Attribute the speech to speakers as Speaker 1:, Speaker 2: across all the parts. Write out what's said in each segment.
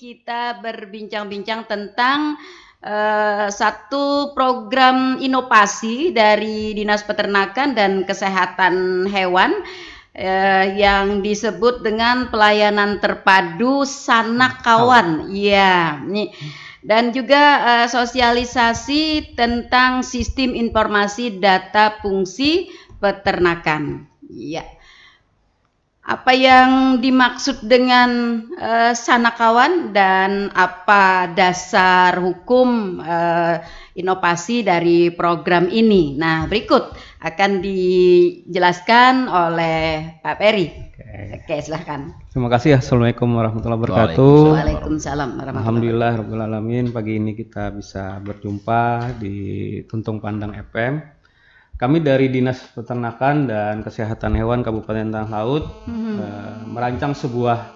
Speaker 1: kita berbincang-bincang tentang satu program inovasi dari Dinas Peternakan dan Kesehatan Hewan yang disebut dengan pelayanan terpadu Sanakawan. Iya, dan juga sosialisasi tentang sistem informasi data fungsi peternakan. Iya. Apa yang dimaksud dengan Sanakawan dan apa dasar hukum inovasi dari program ini? Nah, berikut akan dijelaskan oleh Pak Peri. Oke, silahkan.
Speaker 2: Terima kasih. Assalamualaikum warahmatullahi wabarakatuh.
Speaker 1: Waalaikumsalam warahmatullahi
Speaker 2: Alhamdulillah rabbil alamin, pagi ini kita bisa berjumpa di Tuntung Pandang FM. Kami dari Dinas Peternakan dan Kesehatan Hewan Kabupaten Tanah Laut merancang sebuah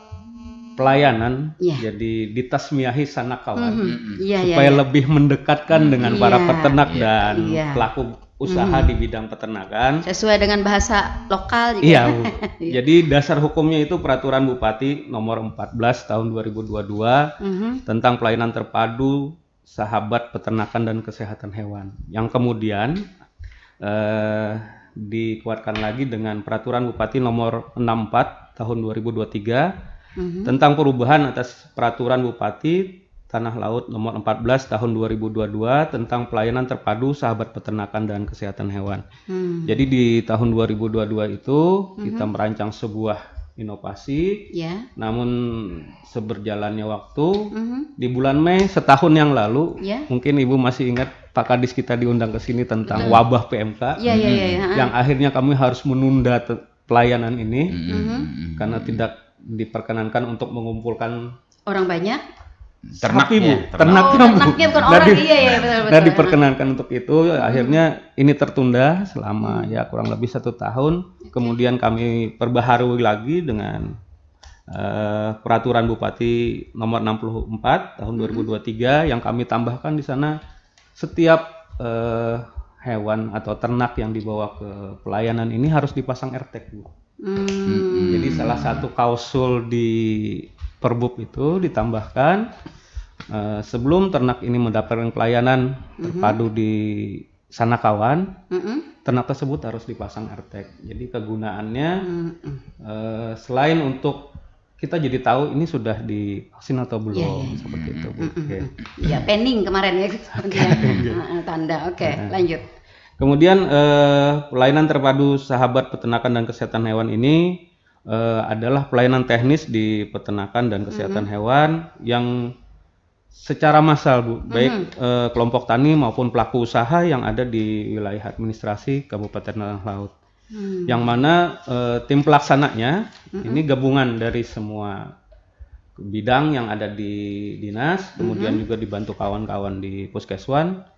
Speaker 2: pelayanan, jadi ditasmiahi Sanakawan, supaya lebih mendekatkan dengan para peternak dan pelaku usaha di bidang peternakan.
Speaker 1: Sesuai dengan bahasa lokal juga.
Speaker 2: Iya, Bu. Jadi dasar hukumnya itu Peraturan Bupati nomor 14 tahun 2022 tentang pelayanan terpadu sahabat peternakan dan kesehatan hewan. Yang kemudian dikuatkan lagi dengan Peraturan Bupati nomor 64 tahun 2023 tentang perubahan atas Peraturan Bupati Tanah Laut nomor 14 tahun 2022 tentang pelayanan terpadu sahabat peternakan dan kesehatan hewan. Jadi di tahun 2022 itu kita merancang sebuah inovasi, namun seberjalannya waktu di bulan Mei setahun yang lalu, mungkin Ibu masih ingat Pak Kadis kita diundang ke sini tentang wabah PMK, yang akhirnya kami harus menunda pelayanan ini karena tidak diperkenankan untuk mengumpulkan
Speaker 1: orang banyak.
Speaker 2: Ternaknya
Speaker 1: bukan orang. Betul.
Speaker 2: Nah, diperkenankan untuk itu, akhirnya ini tertunda selama kurang lebih 1 tahun. Kemudian kami perbaharui lagi dengan Peraturan Bupati nomor 64 tahun 2023 yang kami tambahkan di sana setiap hewan atau ternak yang dibawa ke pelayanan ini harus dipasang AirTag, Bu. Jadi salah satu klausul di Perbub itu ditambahkan sebelum ternak ini mendapatkan pelayanan terpadu di Sanakawan, ternak tersebut harus dipasang AirTag. Jadi kegunaannya selain untuk kita jadi tahu ini sudah divaksin atau belum, seperti itu, Bu.
Speaker 1: Ya, pending kemarin ya, tanda. Lanjut.
Speaker 2: Kemudian pelayanan terpadu sahabat peternakan dan kesehatan hewan ini adalah pelayanan teknis di peternakan dan kesehatan hewan yang secara massal, Bu, baik kelompok tani maupun pelaku usaha yang ada di wilayah administrasi Kabupaten Tanah Laut. Yang mana tim pelaksananya ini gabungan dari semua bidang yang ada di dinas, kemudian juga dibantu kawan-kawan di Puskeswan,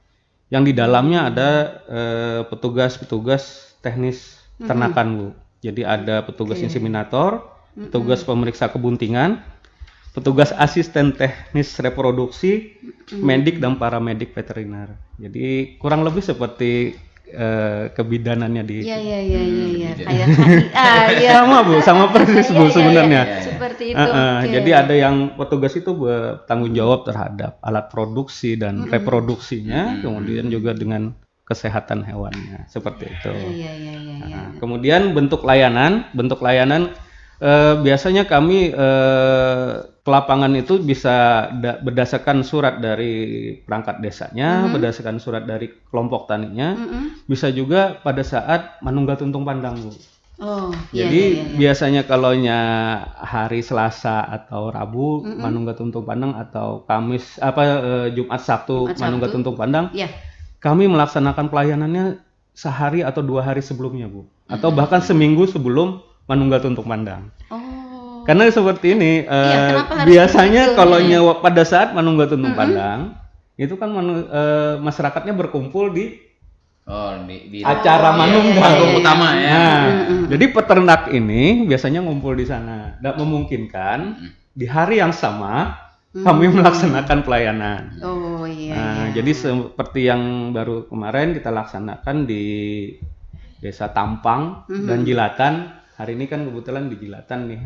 Speaker 2: yang di dalamnya ada petugas-petugas teknis ternakan, Bu. Jadi ada petugas inseminator, petugas pemeriksa kebuntingan, petugas asisten teknis reproduksi, medik dan paramedik veteriner. Jadi kurang lebih seperti kebidanannya di. Sama, Bu, sama persis, Bu, sebenarnya.
Speaker 1: Seperti itu.
Speaker 2: Jadi ada yang petugas itu bertanggung jawab terhadap alat produksi dan reproduksinya, kemudian juga dengan kesehatan hewannya, seperti itu. Kemudian bentuk layanan biasanya kami ke lapangan itu bisa berdasarkan surat dari perangkat desanya, berdasarkan surat dari kelompok taninya, bisa juga pada saat manunggal tuntung pandang, Bu. Jadi biasanya kalaunya hari Selasa atau Rabu manunggal tuntung pandang, atau Kamis Jumat Sabtu manunggal tuntung pandang, kami melaksanakan pelayanannya sehari atau 2 hari sebelumnya, Bu, atau bahkan seminggu sebelum manunggal tuntung pandang. Karena seperti ini, biasanya kalau nyawa pada saat manunggal tuntung pandang, itu kan masyarakatnya berkumpul di acara manunggal
Speaker 3: utama ya.
Speaker 2: Jadi peternak ini biasanya ngumpul di sana. Tidak memungkinkan di hari yang sama kami melaksanakan pelayanan. Jadi seperti yang baru kemarin kita laksanakan di Desa Tampang dan Jilatan. Hari ini kan kebetulan di Jilatan nih.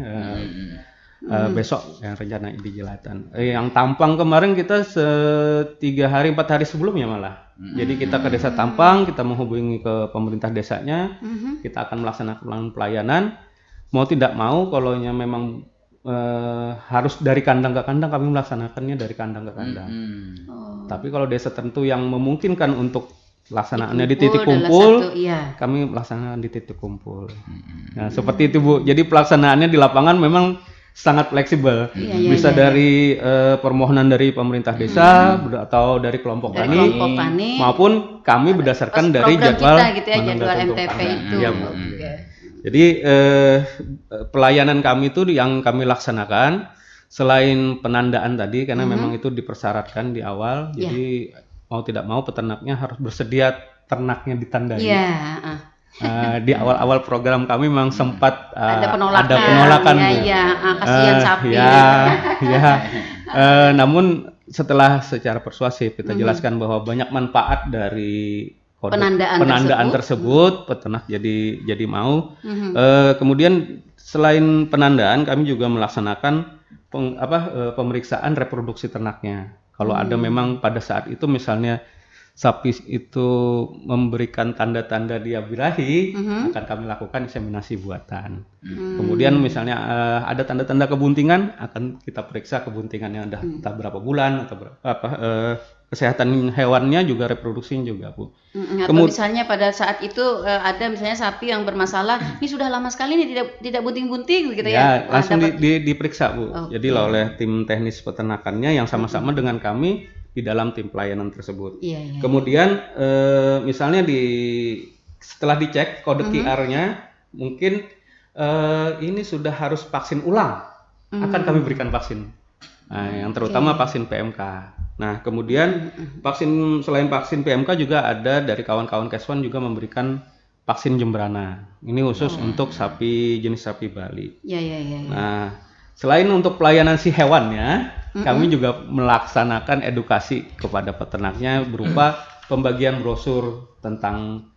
Speaker 2: besok yang rencana di Jelatan. Yang Tampang kemarin kita 3 hari 4 hari sebelumnya malah. Jadi kita ke Desa Tampang, kita menghubungi ke pemerintah desanya, kita akan melaksanakan pelayanan. Mau tidak mau, kalau memang harus dari kandang ke kandang, kami melaksanakannya dari kandang ke kandang. Tapi kalau desa tertentu yang memungkinkan untuk laksanaannya di titik kumpul, kami melaksanakan di titik kumpul. Nah, seperti itu Bu. Jadi pelaksanaannya di lapangan memang sangat fleksibel. Bisa dari permohonan dari pemerintah desa atau dari kelompok tani, maupun kami berdasarkan dari jadwal
Speaker 1: kita gitu ya, jadwal MTP itu.
Speaker 2: Ya, jadi pelayanan kami itu yang kami laksanakan selain penandaan tadi, karena memang itu dipersyaratkan di awal. Jadi mau tidak mau peternaknya harus bersedia ternaknya ditandai. Di awal-awal program kami memang sempat ada penolakan.
Speaker 1: Kasihan sapi.
Speaker 2: Namun setelah secara persuasif kita jelaskan bahwa banyak manfaat dari penandaan tersebut, peternak jadi mau. Kemudian selain penandaan, kami juga melaksanakan pemeriksaan reproduksi ternaknya. Kalau ada memang pada saat itu misalnya sapi itu memberikan tanda-tanda dia birahi, akan kami lakukan inseminasi buatan. Kemudian misalnya ada tanda-tanda kebuntingan, akan kita periksa kebuntingannya udah entah berapa bulan atau kesehatan hewannya juga, reproduksinya juga, Bu.
Speaker 1: Atau misalnya pada saat itu ada misalnya sapi yang bermasalah, ini sudah lama sekali ini tidak bunting-bunting gitu ya.
Speaker 2: Langsung diperiksa, Bu. Jadi oleh tim teknis peternakannya yang sama-sama dengan kami di dalam tim pelayanan tersebut. Kemudian misalnya setelah dicek kode QR-nya, mungkin ini sudah harus vaksin ulang, akan kami berikan vaksin. Nah, yang terutama vaksin PMK. Nah, kemudian selain vaksin PMK juga ada dari kawan-kawan Keswan juga memberikan vaksin Jembrana. Ini khusus untuk sapi jenis sapi Bali. Nah, selain untuk pelayanan si hewannya, kami juga melaksanakan edukasi kepada peternaknya berupa pembagian brosur tentang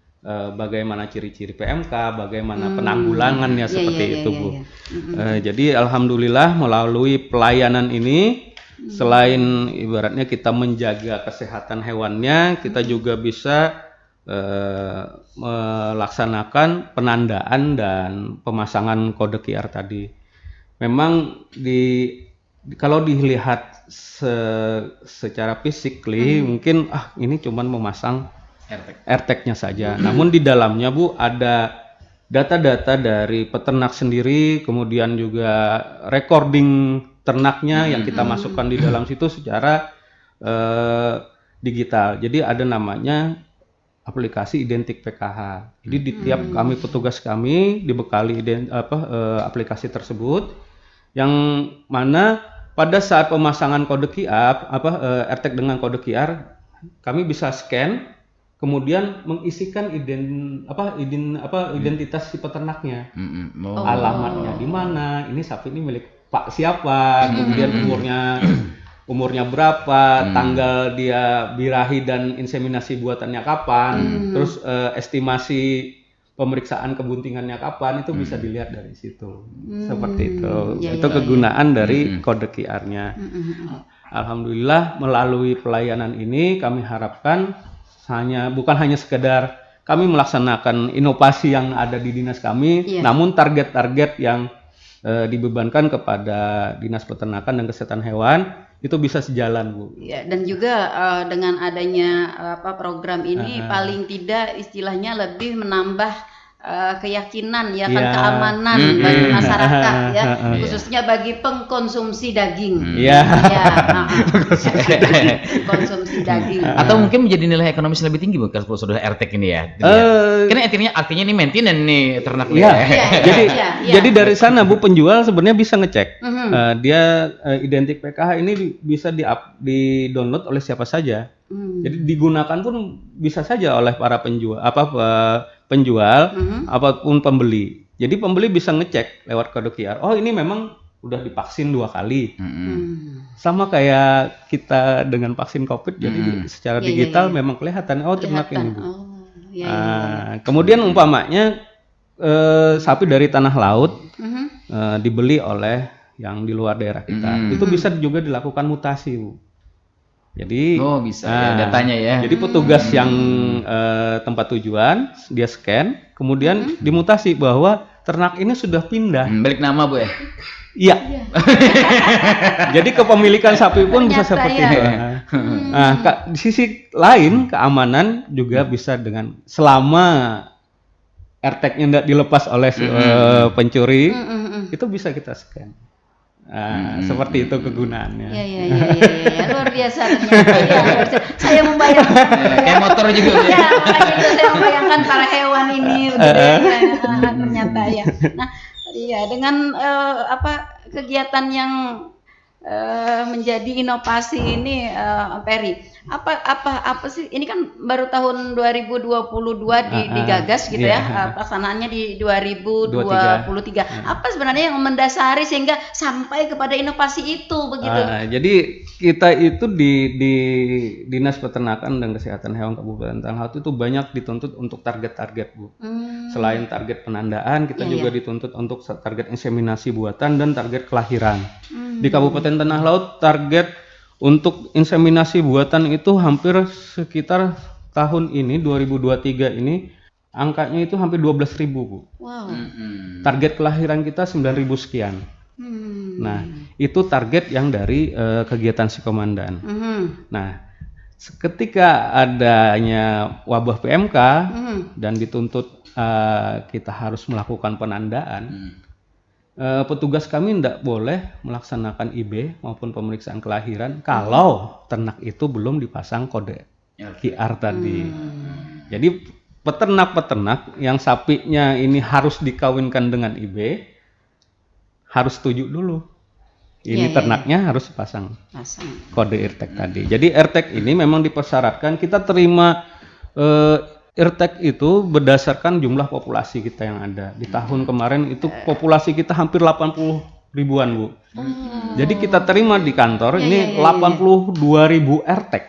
Speaker 2: bagaimana ciri-ciri PMK, bagaimana penanggulangannya seperti itu, Bu. Jadi alhamdulillah melalui pelayanan ini, selain ibaratnya kita menjaga kesehatan hewannya, kita juga bisa melaksanakan penandaan dan pemasangan kode QR tadi. Memang kalau dilihat secara physically mungkin ini cuman memasang AirTag-nya saja. Namun di dalamnya, Bu, ada data-data dari peternak sendiri, kemudian juga recording ternaknya yang kita masukkan di dalam situ secara digital. Jadi ada namanya aplikasi Identik PKH. Jadi di tiap petugas kami dibekali aplikasi tersebut, yang mana pada saat pemasangan kode QR, AirTag dengan kode QR, kami bisa scan, kemudian mengisikan identitas si peternaknya, alamatnya di mana, ini sapi ini milik Pak siapa, kemudian umurnya berapa, tanggal dia birahi dan inseminasi buatannya kapan, terus estimasi pemeriksaan kebuntingannya kapan, itu bisa dilihat dari situ. Seperti itu. Itu kegunaan dari kode QR-nya. Alhamdulillah melalui pelayanan ini kami harapkan bukan hanya sekedar kami melaksanakan inovasi yang ada di dinas kami, namun target-target yang dibebankan kepada Dinas Peternakan dan Kesehatan Hewan itu bisa sejalan, Bu.
Speaker 1: Ya, dan juga dengan adanya program ini paling tidak istilahnya lebih menambah keyakinan keamanan bagi masyarakat khususnya bagi pengkonsumsi daging. Konsumsi daging.
Speaker 3: Atau mungkin menjadi nilai ekonomis lebih tinggi bukan kalau sudah AirTag ini ya. Karena artinya ini maintenance nih ternak
Speaker 2: Jadi dari sana, Bu, penjual sebenarnya bisa ngecek. Dia Identik PKH ini bisa di-download oleh siapa saja. Jadi digunakan pun bisa saja oleh para penjual apapun pembeli. Jadi pembeli bisa ngecek lewat kode QR. Oh, ini memang udah divaksin 2 kali. Sama kayak kita dengan vaksin COVID. Jadi secara digital memang kelihatan ternak ini, Bu. Kemudian umpamanya sapi dari tanah laut dibeli oleh yang di luar daerah kita. Itu bisa juga dilakukan mutasi, Bu. Jadi
Speaker 3: bisa ya datanya ya.
Speaker 2: Jadi petugas yang tempat tujuan dia scan, kemudian dimutasi bahwa ternak ini sudah pindah.
Speaker 3: Balik nama, Bu ya.
Speaker 2: Iya. Jadi kepemilikan sapi pun bisa seperti itu. Nah, di sisi lain keamanan juga bisa dengan selama AirTag-nya tidak dilepas oleh pencuri, itu bisa kita scan. Seperti itu kegunaannya.
Speaker 1: Iya, luar biasa ternyata. Saya membayangkan.
Speaker 3: Kayak motor juga.
Speaker 1: Iya, makanya itu saya membayangkan para hewan ini ternyata ya. Nah, iya dengan kegiatan yang menjadi inovasi ini, Peri. Apa sih ini kan baru tahun 2022 digagas gitu ya. Pelaksanaannya di 2023. Apa sebenarnya yang mendasari sehingga sampai kepada inovasi itu begitu?
Speaker 2: Jadi kita itu di Dinas Peternakan dan Kesehatan Hewan Kabupaten Tanah Laut itu banyak dituntut untuk target-target, Bu. Selain target penandaan, kita juga dituntut untuk target inseminasi buatan dan target kelahiran. Di Kabupaten Tanah Laut target untuk inseminasi buatan itu hampir sekitar tahun ini 2023 ini angkanya itu hampir 12.000, Bu.
Speaker 1: Wow.
Speaker 2: Target kelahiran kita 9.000 sekian. Nah, itu target yang dari kegiatan si komandan. Nah, ketika adanya wabah PMK dan dituntut kita harus melakukan penandaan, petugas kami tidak boleh melaksanakan IB maupun pemeriksaan kelahiran kalau ternak itu belum dipasang kode QR tadi. Jadi peternak-peternak yang sapinya ini harus dikawinkan dengan IB harus setuju dulu. Ini ternaknya harus pasang kode AirTag tadi. Jadi AirTag ini memang dipersyaratkan kita terima AirTag itu berdasarkan jumlah populasi kita yang ada. Di tahun kemarin itu populasi kita hampir 80 ribuan, Bu. Jadi kita terima di kantor ini 82.000 AirTag.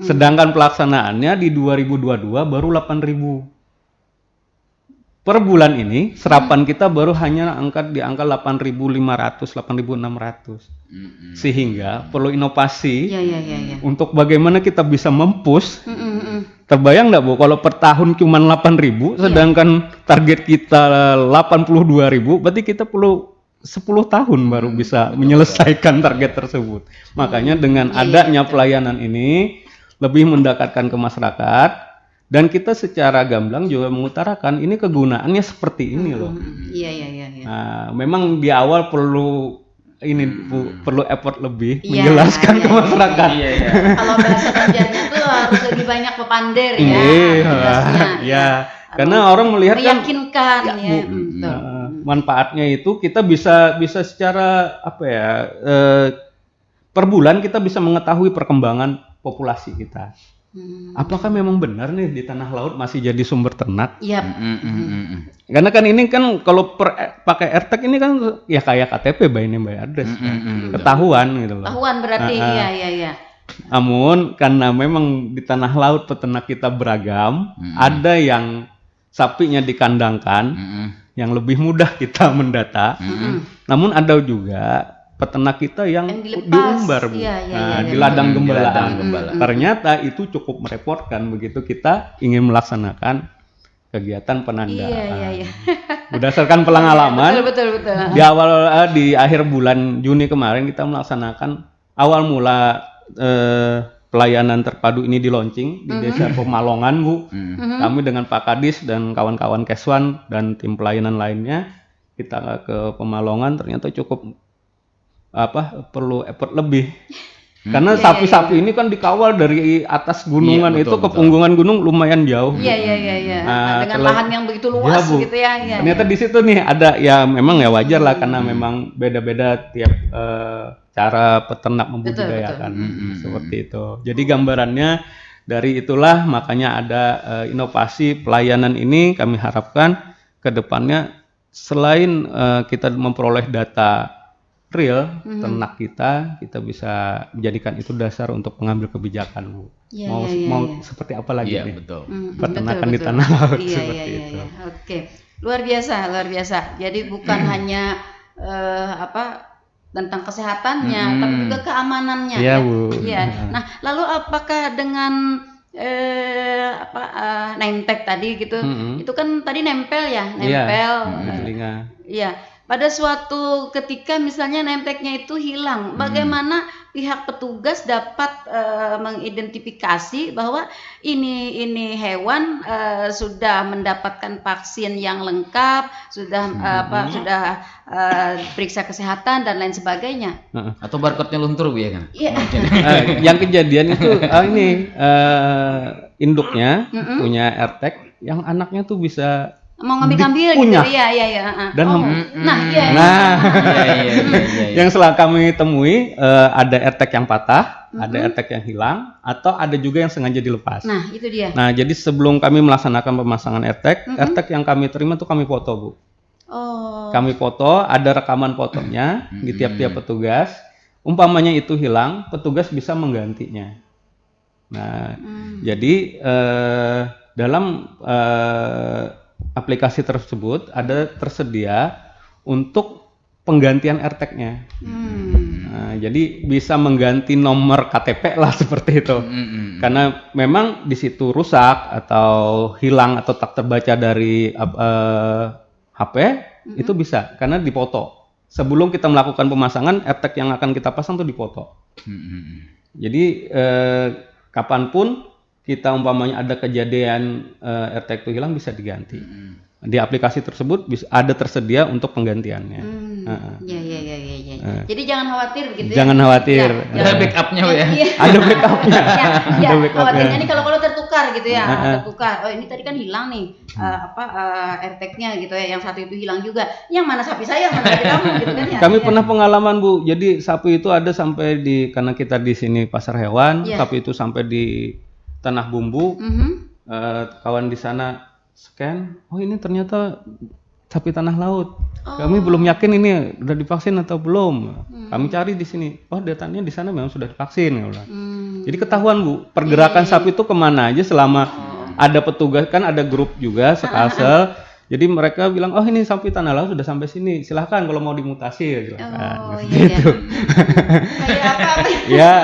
Speaker 2: Sedangkan pelaksanaannya di 2022 baru 8.000. Per bulan ini serapan kita baru hanya di angka 8.500, 8.600. Sehingga perlu inovasi untuk bagaimana kita bisa mempush. Terbayang nggak, Bu, kalau per tahun cuma 8.000 sedangkan target kita 82.000, berarti kita perlu 10 tahun baru bisa menyelesaikan target tersebut. Makanya dengan adanya pelayanan ini lebih mendekatkan ke masyarakat. Dan kita secara gamblang juga mengutarakan ini kegunaannya seperti ini loh. Nah, memang di awal perlu perlu effort lebih menjelaskan ke masyarakat.
Speaker 1: Kalau bahasa Banjarnya itu harus lebih banyak pepander
Speaker 2: karena orang melihat
Speaker 1: meyakinkan
Speaker 2: manfaatnya itu kita bisa secara per bulan kita bisa mengetahui perkembangan populasi kita. Apakah memang benar nih di tanah laut masih jadi sumber ternak? Karena kan ini kan kalau pakai AirTag ini kan ya kayak KTP by name by address, ketahuan gitu loh.
Speaker 1: Ketahuan berarti iya.
Speaker 2: Namun karena memang di tanah laut peternak kita beragam, ada yang sapinya dikandangkan, yang lebih mudah kita mendata. Namun ada juga peternak kita yang diumbar, Bu. Di ladang gembalaan. Ternyata itu cukup merepotkan begitu kita ingin melaksanakan kegiatan penandaan. Berdasarkan pengalaman,
Speaker 1: betul.
Speaker 2: di akhir bulan Juni kemarin kita melaksanakan awal mula pelayanan terpadu ini di launching di Desa Pemalongan, Bu. Kami dengan Pak Kadis dan kawan-kawan Keswan dan tim pelayanan lainnya kita ke Pemalongan, ternyata cukup perlu effort lebih. Karena sapi-sapi ini kan dikawal dari atas gunungan, itu ke punggungan gunung lumayan jauh.
Speaker 1: Nah, dengan lahan yang begitu luas gitu ya.
Speaker 2: Ternyata di situ nih ada ya memang ya wajar lah karena memang beda-beda tiap cara peternak membudidayakan seperti itu. Jadi gambarannya dari itulah makanya ada inovasi pelayanan ini kami harapkan ke depannya selain kita memperoleh data real ternak kita bisa menjadikan itu dasar untuk mengambil kebijakan, Bu. Mau seperti apa lagi nih? Peternakan di tanah laut seperti itu.
Speaker 1: Oke. Luar biasa. Jadi bukan hanya tentang kesehatannya, tapi juga keamanannya
Speaker 2: Iya,
Speaker 1: ya.
Speaker 2: Bu.
Speaker 1: Iya. Nah, lalu apakah dengan name tag tadi gitu, itu kan tadi nempel ya, nempel.
Speaker 2: Di telinga.
Speaker 1: Iya. Pada suatu ketika misalnya name tag-nya itu hilang, bagaimana pihak petugas dapat mengidentifikasi bahwa ini hewan sudah mendapatkan vaksin yang lengkap, sudah sudah periksa kesehatan dan lain sebagainya.
Speaker 3: Atau barcode-nya luntur Bu ya kan?
Speaker 1: Iya.
Speaker 2: Yang kejadian itu induknya punya AirTag, yang anaknya tuh bisa
Speaker 1: Mau ngambil
Speaker 2: dikunyah.
Speaker 1: gitu. Iya.
Speaker 2: Dan
Speaker 1: Nah,
Speaker 2: yang setelah kami temui ada AirTag yang patah, ada AirTag yang hilang, atau ada juga yang sengaja dilepas.
Speaker 1: Nah, itu dia.
Speaker 2: Nah, jadi sebelum kami melaksanakan pemasangan AirTag yang kami terima tuh kami foto, Bu.
Speaker 1: Oh.
Speaker 2: Kami foto, ada rekaman fotonya di tiap-tiap petugas. Umpamanya itu hilang, petugas bisa menggantinya. Nah, jadi dalam aplikasi tersebut ada tersedia untuk penggantian AirTag-nya. Nah, jadi bisa mengganti nomor KTP lah seperti itu. Karena memang di situ rusak atau hilang atau tak terbaca dari HP, itu bisa karena dipoto. Sebelum kita melakukan pemasangan, AirTag yang akan kita pasang tuh dipoto. Jadi kapanpun kita umpamanya ada kejadian AirTag itu hilang, bisa diganti. Di aplikasi tersebut ada tersedia untuk penggantiannya.
Speaker 1: Iya. Jadi jangan khawatir begitu ya.
Speaker 2: Jangan khawatir.
Speaker 3: Ada backupnya ya.
Speaker 2: Ada backupnya.
Speaker 1: Iya. Khawatirnya ini kalau tertukar gitu ya. Tertukar. Oh, ini tadi kan hilang nih AirTag-nya gitu ya. Yang satu itu hilang juga. Yang mana sapi saya, mana sapi kamu gitu kan ya.
Speaker 2: Kami pernah pengalaman, Bu. Jadi sapi itu ada sampai karena kita di sini pasar hewan, sapi itu sampai di Tanah Bumbu. Kawan di sana scan, oh ini ternyata sapi tanah laut. Kami belum yakin ini udah divaksin atau belum. Kami cari di sini, oh datanya di sana memang sudah divaksin. Jadi ketahuan, Bu, pergerakan sapi itu kemana aja selama ada petugas, kan ada grup juga sekalsel. Jadi mereka bilang, oh ini sapi tanah laut sudah sampai sini, silahkan kalau mau dimutasi. Silahkan. Gitu.
Speaker 1: Kayak apa?
Speaker 2: Ya.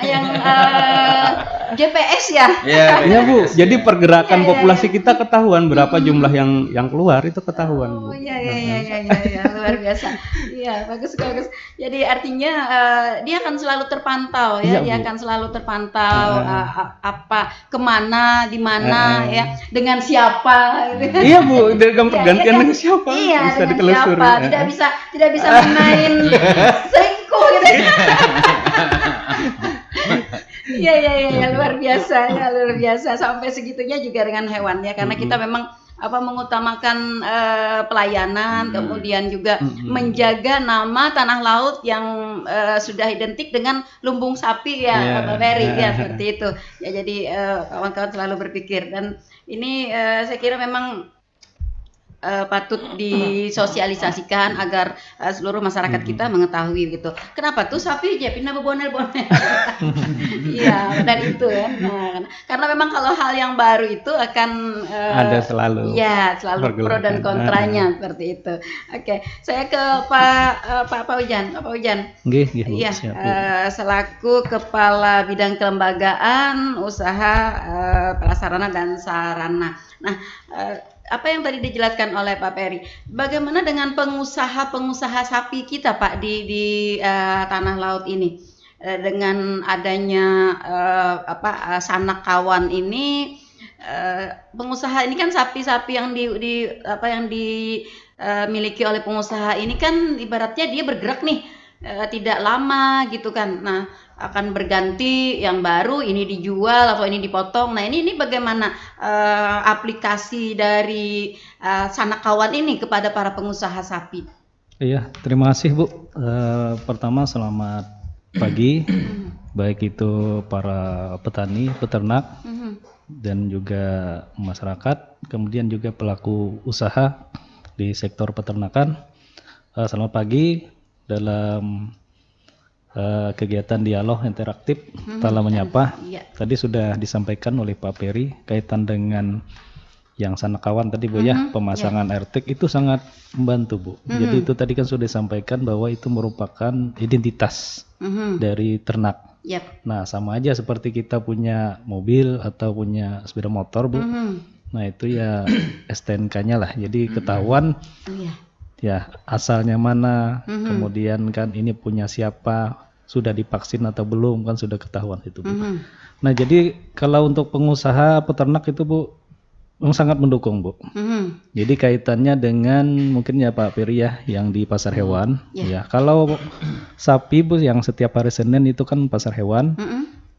Speaker 1: Yang GPS ya?
Speaker 2: Iya, Bu. Jadi pergerakan populasi kita ketahuan, berapa jumlah yang keluar itu ketahuan, Bu.
Speaker 1: Oh iya, luar biasa. Iya, bagus. Jadi artinya dia akan selalu terpantau ya, dia akan selalu terpantau kemana, di mana ya, dengan siapa.
Speaker 2: Iya, Bu, dengan pergantian dengan siapa bisa ditelusuri.
Speaker 1: Tidak bisa main selingkuh gitu. Iya, luar biasa sampai segitunya juga dengan hewan ya, karena kita memang mengutamakan pelayanan, kemudian juga menjaga nama tanah laut yang sudah identik dengan lumbung sapi ya, Pak Ferry ya, seperti itu. Ya, jadi kawan-kawan selalu berpikir, dan ini saya kira memang patut disosialisasikan agar seluruh masyarakat kita mengetahui gitu. Kenapa tuh sapi aja pindah berbonel-bonel? Iya, dan itu ya. Nah, karena memang kalau hal yang baru itu akan
Speaker 2: ada selalu.
Speaker 1: Ya, selalu pro dan kontranya seperti itu. Oke, saya ke Pak Ujan. Iya, selaku Kepala Bidang Kelembagaan Usaha Prasarana dan Sarana. Nah, apa yang tadi dijelaskan oleh Pak Ferry, bagaimana dengan pengusaha sapi kita, Pak, di tanah laut ini, dengan adanya sanak kawan ini, pengusaha ini kan sapi-sapi yang dimiliki oleh pengusaha ini kan ibaratnya dia bergerak nih, tidak lama gitu kan. Nah, akan berganti yang baru, ini dijual atau ini dipotong. Nah, ini bagaimana aplikasi dari sanak kawan ini kepada para pengusaha sapi?
Speaker 4: Iya, terima kasih, Bu. Pertama, selamat pagi, baik itu para petani, peternak, dan juga masyarakat, kemudian juga pelaku usaha di sektor peternakan. Selamat pagi. Dalam kegiatan dialog interaktif Tala Menyapa, tadi sudah disampaikan oleh Pak Ferry kaitan dengan yang Sanakawan tadi Bu ya, pemasangan AirTag itu sangat membantu Bu. Jadi itu tadi kan sudah disampaikan bahwa itu merupakan identitas dari ternak.
Speaker 1: Yap.
Speaker 4: Nah, sama aja seperti kita punya mobil atau punya sepeda motor Bu. Nah, itu ya STNK-nya lah. Jadi ketahuan ya asalnya mana, kemudian kan ini punya siapa, sudah divaksin atau belum kan sudah ketahuan itu Bu. Nah, jadi kalau untuk pengusaha peternak itu Bu sangat mendukung Bu. Jadi kaitannya dengan mungkin ya Pak Peri ya yang di pasar hewan. Ya kalau sapi Bu yang setiap hari Senin itu kan pasar hewan.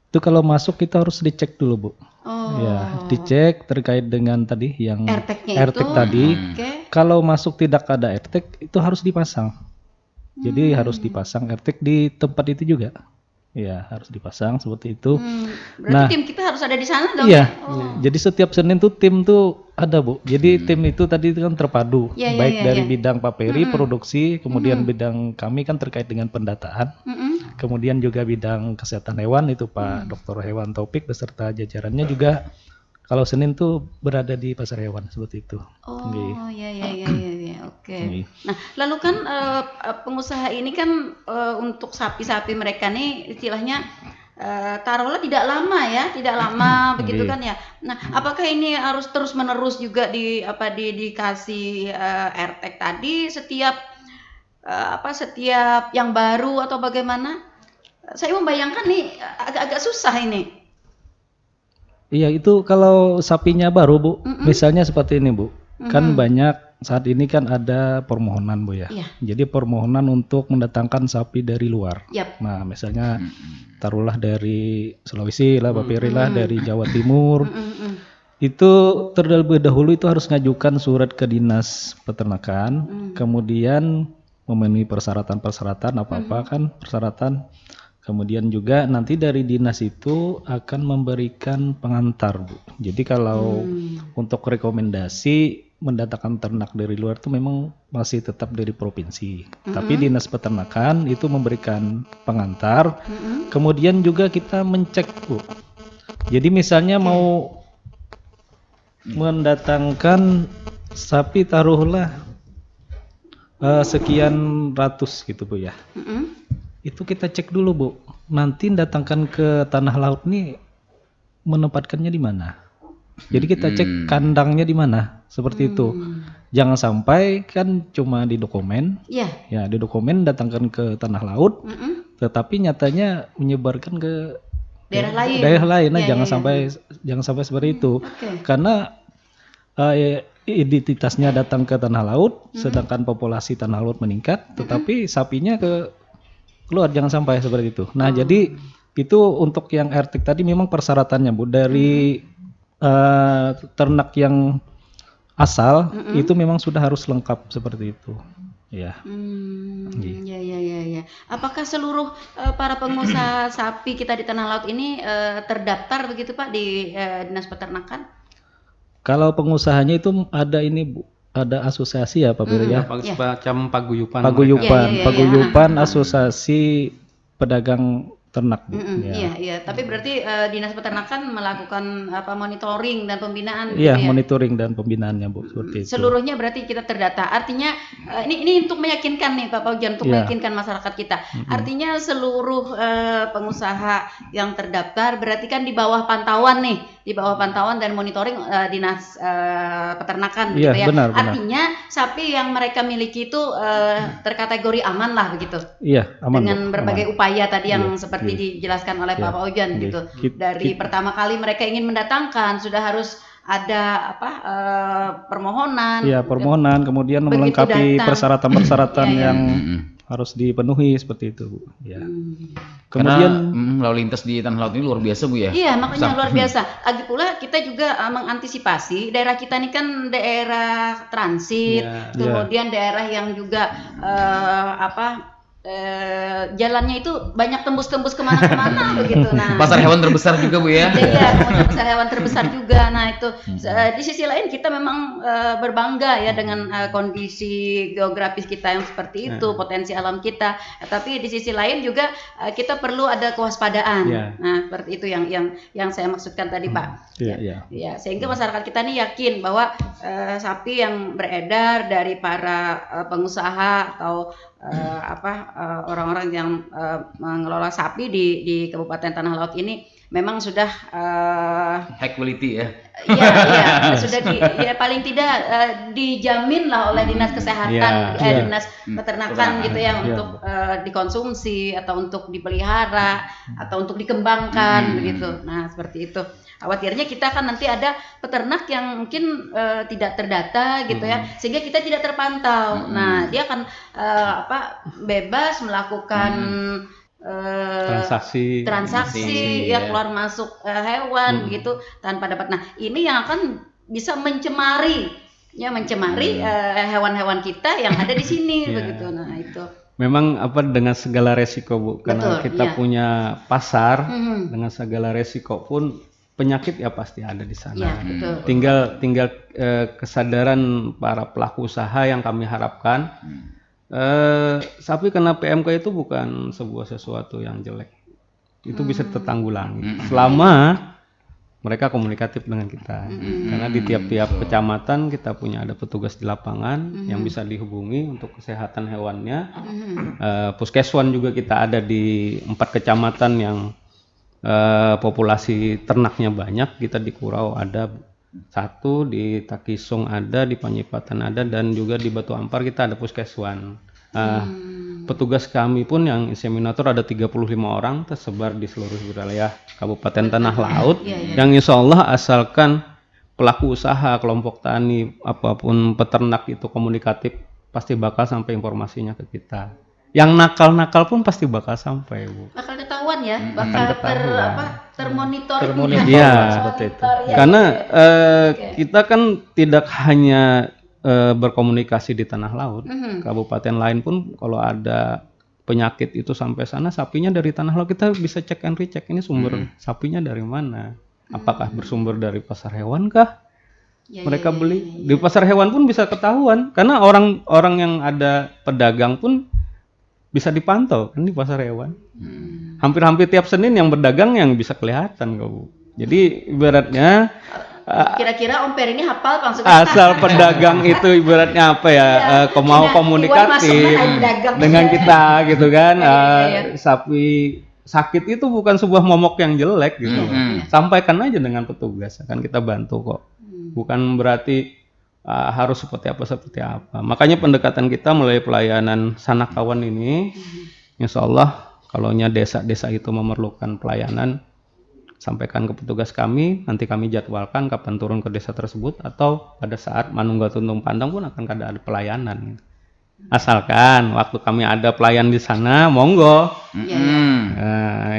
Speaker 4: Itu kalau masuk kita harus dicek dulu Bu. Ya dicek terkait dengan tadi yang AirTag tadi. Kalau masuk tidak ada AirTag itu harus dipasang. Jadi harus dipasang AirTag di tempat itu juga. Ya harus dipasang seperti itu.
Speaker 1: Berarti tim kita harus ada di sana dong?
Speaker 4: Iya. Jadi setiap Senin tuh tim tuh ada Bu. Jadi tim itu tadi kan terpadu, baik dari bidang Pak Peri produksi, kemudian bidang kami kan terkait dengan pendataan, kemudian juga bidang kesehatan hewan itu Pak Dr. Hewan Taufik beserta jajarannya juga. Kalau Senin tuh berada di pasar hewan seperti itu.
Speaker 1: Iya, oke. Nah, lalu kan pengusaha ini kan untuk sapi-sapi mereka nih istilahnya taruhlah tidak lama begitu kan ya. Nah, apakah ini harus terus menerus juga dikasih AirTag tadi setiap yang baru atau bagaimana? Saya membayangkan nih agak-agak susah ini.
Speaker 4: Iya itu kalau sapinya baru Bu, misalnya seperti ini Bu, kan banyak saat ini kan ada permohonan Bu ya. Jadi permohonan untuk mendatangkan sapi dari luar. Nah misalnya taruhlah dari Sulawesi lah, Pak Peri lah, dari Jawa Timur. Itu terlebih dahulu itu harus ngajukan surat ke dinas peternakan, kemudian memenuhi persyaratan apa-apa kan persyaratan. Kemudian juga nanti dari dinas itu akan memberikan pengantar Bu. Jadi kalau untuk rekomendasi mendatangkan ternak dari luar itu memang masih tetap dari provinsi. Tapi dinas peternakan itu memberikan pengantar. Kemudian juga kita mencek Bu. Jadi misalnya mau mendatangkan sapi taruhlah sekian ratus gitu Bu ya. Itu kita cek dulu Bu, nanti datangkan ke tanah laut nih menempatkannya di mana. Jadi kita cek kandangnya di mana, seperti itu. Jangan sampai kan cuma di dokumen, ya di dokumen datangkan ke tanah laut, tetapi nyatanya menyebarkan ke daerah lain. Nah, jangan sampai seperti itu, karena identitasnya datang ke tanah laut, sedangkan populasi tanah laut meningkat, tetapi sapinya keluar, jangan sampai seperti itu. Nah, jadi itu untuk yang AirTag tadi memang persyaratannya Bu dari ternak yang asal itu memang sudah harus lengkap seperti itu. Ya.
Speaker 1: Ya. Apakah seluruh para pengusaha sapi kita di tanah laut ini terdaftar begitu Pak di Dinas Peternakan?
Speaker 2: Kalau pengusahanya itu ada ini Bu. Ada asosiasi ya Pak Peri ya? Macam paguyupan asosiasi pedagang ternak Bu.
Speaker 1: Iya. Tapi berarti Dinas Peternakan melakukan monitoring dan pembinaan.
Speaker 2: Iya, monitoring dan pembinaannya Bu seperti itu.
Speaker 1: Seluruhnya berarti kita terdata. Artinya ini untuk meyakinkan nih Pak Paujan, untuk meyakinkan masyarakat kita. Artinya seluruh pengusaha yang terdaftar berarti kan di bawah pantauan nih, di bawah pantauan dan monitoring Dinas Peternakan gitu ya.
Speaker 2: Benar.
Speaker 1: Artinya sapi yang mereka miliki itu terkategori aman lah begitu.
Speaker 2: Iya, aman.
Speaker 1: Dengan berbagai upaya tadi yang seperti dijelaskan oleh Pak Paujan gitu. Dari pertama kali mereka ingin mendatangkan sudah harus ada permohonan.
Speaker 2: Iya, permohonan, kemudian melengkapi persyaratan-persyaratan yang harus dipenuhi seperti itu, Bu. Ya.
Speaker 3: Kemudian lalu lintas di tanah laut ini luar biasa Bu ya.
Speaker 1: Iya, makanya luar biasa. Lagi pula kita juga mengantisipasi daerah kita ini kan daerah transit, kemudian daerah yang juga jalannya itu banyak tembus-tembus kemana-kemana begitu. Nah,
Speaker 3: pasar hewan terbesar juga Bu ya.
Speaker 1: Iya, kemudian pasar hewan terbesar juga. Nah itu di sisi lain kita memang berbangga ya dengan kondisi geografis kita yang seperti itu, potensi alam kita. Tapi di sisi lain juga kita perlu ada kewaspadaan. Nah seperti itu yang saya maksudkan tadi Pak. Ya, sehingga masyarakat kita nih yakin bahwa sapi yang beredar dari para pengusaha atau orang-orang yang mengelola sapi di Kabupaten Tanah Laut ini memang sudah
Speaker 3: high quality ya.
Speaker 1: Iya, sudah paling tidak dijamin lah oleh dinas kesehatan, dinas peternakan gitu ya untuk dikonsumsi atau untuk dipelihara atau untuk dikembangkan begitu. Nah seperti itu. Khawatirnya kita kan nanti ada peternak yang mungkin tidak terdata gitu ya, sehingga kita tidak terpantau. Nah dia akan bebas melakukan transaksi ya keluar masuk hewan gitu tanpa dapat. Nah ini yang akan bisa mencemari hewan-hewan kita yang ada di sini begitu. Nah itu
Speaker 2: memang dengan segala resiko Bu, karena kita punya pasar dengan segala resiko pun penyakit ya pasti ada di sana. Tinggal kesadaran para pelaku usaha yang kami harapkan. Sapi kena PMK itu bukan sebuah sesuatu yang jelek. Itu bisa tertanggulangi selama mereka komunikatif dengan kita. Karena di tiap-tiap kecamatan kita punya ada petugas di lapangan yang bisa dihubungi untuk kesehatan hewannya. Puskeswan juga kita ada di 4 kecamatan yang populasi ternaknya banyak. Kita di Kurau ada 1, di Takisung ada, di Panjipatan ada, dan juga di Batu Ampar kita ada puskeswan. Petugas kami pun yang inseminator ada 35 orang tersebar di seluruh wilayah Kabupaten Tanah Laut. Yang insya Allah asalkan pelaku usaha, kelompok tani, apapun peternak itu komunikatif, pasti bakal sampai informasinya ke kita. Yang nakal-nakal pun pasti bakal sampai Bu.
Speaker 1: Bakal ketahuan ya, bakal termonitor.
Speaker 2: Seperti itu. Karena kita kan tidak hanya berkomunikasi di Tanah Laut, kabupaten lain pun kalau ada penyakit itu sampai sana, sapinya dari Tanah Laut kita bisa cek and recheck ini sumber sapinya dari mana. Apakah bersumber dari pasar hewan kah? Mereka beli di pasar hewan pun bisa ketahuan, karena orang-orang yang ada pedagang pun bisa dipantau kan di pasar hewan. Hampir-hampir tiap Senin yang berdagang yang bisa kelihatan kok Bu. Jadi ibaratnya
Speaker 1: kira-kira Om Per ini hafal langsung
Speaker 2: asal pedagang itu ibaratnya mau komunikatif dengan kita gitu kan. Sapi sakit itu bukan sebuah momok yang jelek gitu. Sampaikan aja dengan petugas, akan kita bantu kok. Bukan berarti harus seperti apa. Makanya pendekatan kita melalui pelayanan sanak kawan ini, insya Allah kalau desa-desa itu memerlukan pelayanan, sampaikan ke petugas kami, nanti kami jadwalkan kapan turun ke desa tersebut, atau pada saat Manunggal Tuntung Pandang pun akan ada pelayanan. Asalkan waktu kami ada pelayan di sana, monggo.